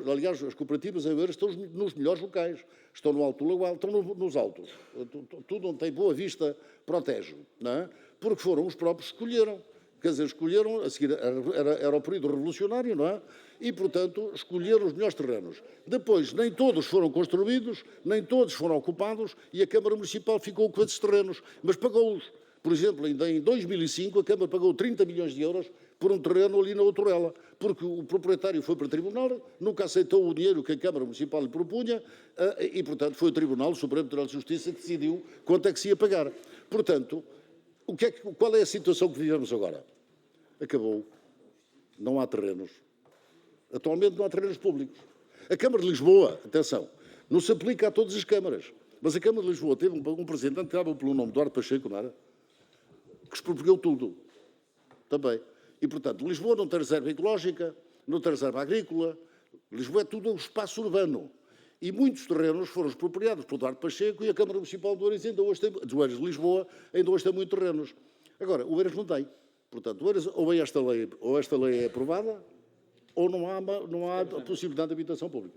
aliás, as cooperativas em Oeiras estão nos melhores locais, estão no Alto Lagoal, estão nos altos. Tudo onde tem boa vista protege, não é? Porque foram os próprios que escolheram. Quer dizer, escolheram, a seguir, era o período revolucionário, não é? E, portanto, escolheram os melhores terrenos. Depois, nem todos foram construídos, nem todos foram ocupados, e a Câmara Municipal ficou com esses terrenos, mas pagou-os. Por exemplo, ainda em 2005, a Câmara pagou 30 milhões de euros por um terreno ali na Outorela, porque o proprietário foi para o Tribunal, nunca aceitou o dinheiro que a Câmara Municipal lhe propunha, e, portanto, foi o Tribunal, o Supremo Tribunal de Justiça, que decidiu quanto é que se ia pagar. Portanto, qual é a situação que vivemos agora? Acabou. Não há terrenos. Atualmente não há terrenos públicos. A Câmara de Lisboa, atenção, não se aplica a todas as câmaras, mas a Câmara de Lisboa teve um presidente que estava pelo nome de Eduardo Pacheco, não era? Que expropriou tudo. Também. E, portanto, Lisboa não tem reserva ecológica, não tem reserva agrícola, Lisboa é tudo um espaço urbano. E muitos terrenos foram expropriados por Eduardo Pacheco e a Câmara Municipal de Oeiras ainda hoje tem, de Oeiras de Lisboa, ainda hoje tem muitos terrenos. Agora, o Oeiras não tem. Portanto, Oeiras, ou esta lei é aprovada, ou não há a possibilidade de habitação pública.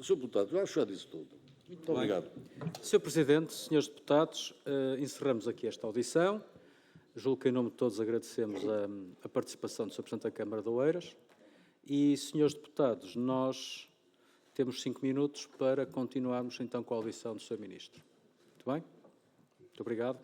Sr. Deputado, eu acho que já disse tudo. Muito obrigado. Sr. Presidente, senhores deputados, encerramos aqui esta audição. Julgo que em nome de todos agradecemos a participação do Sr. Presidente da Câmara de Oeiras. E, senhores deputados, nós temos 5 minutos para continuarmos então com a audição do Sr. Ministro. Muito bem? Muito obrigado.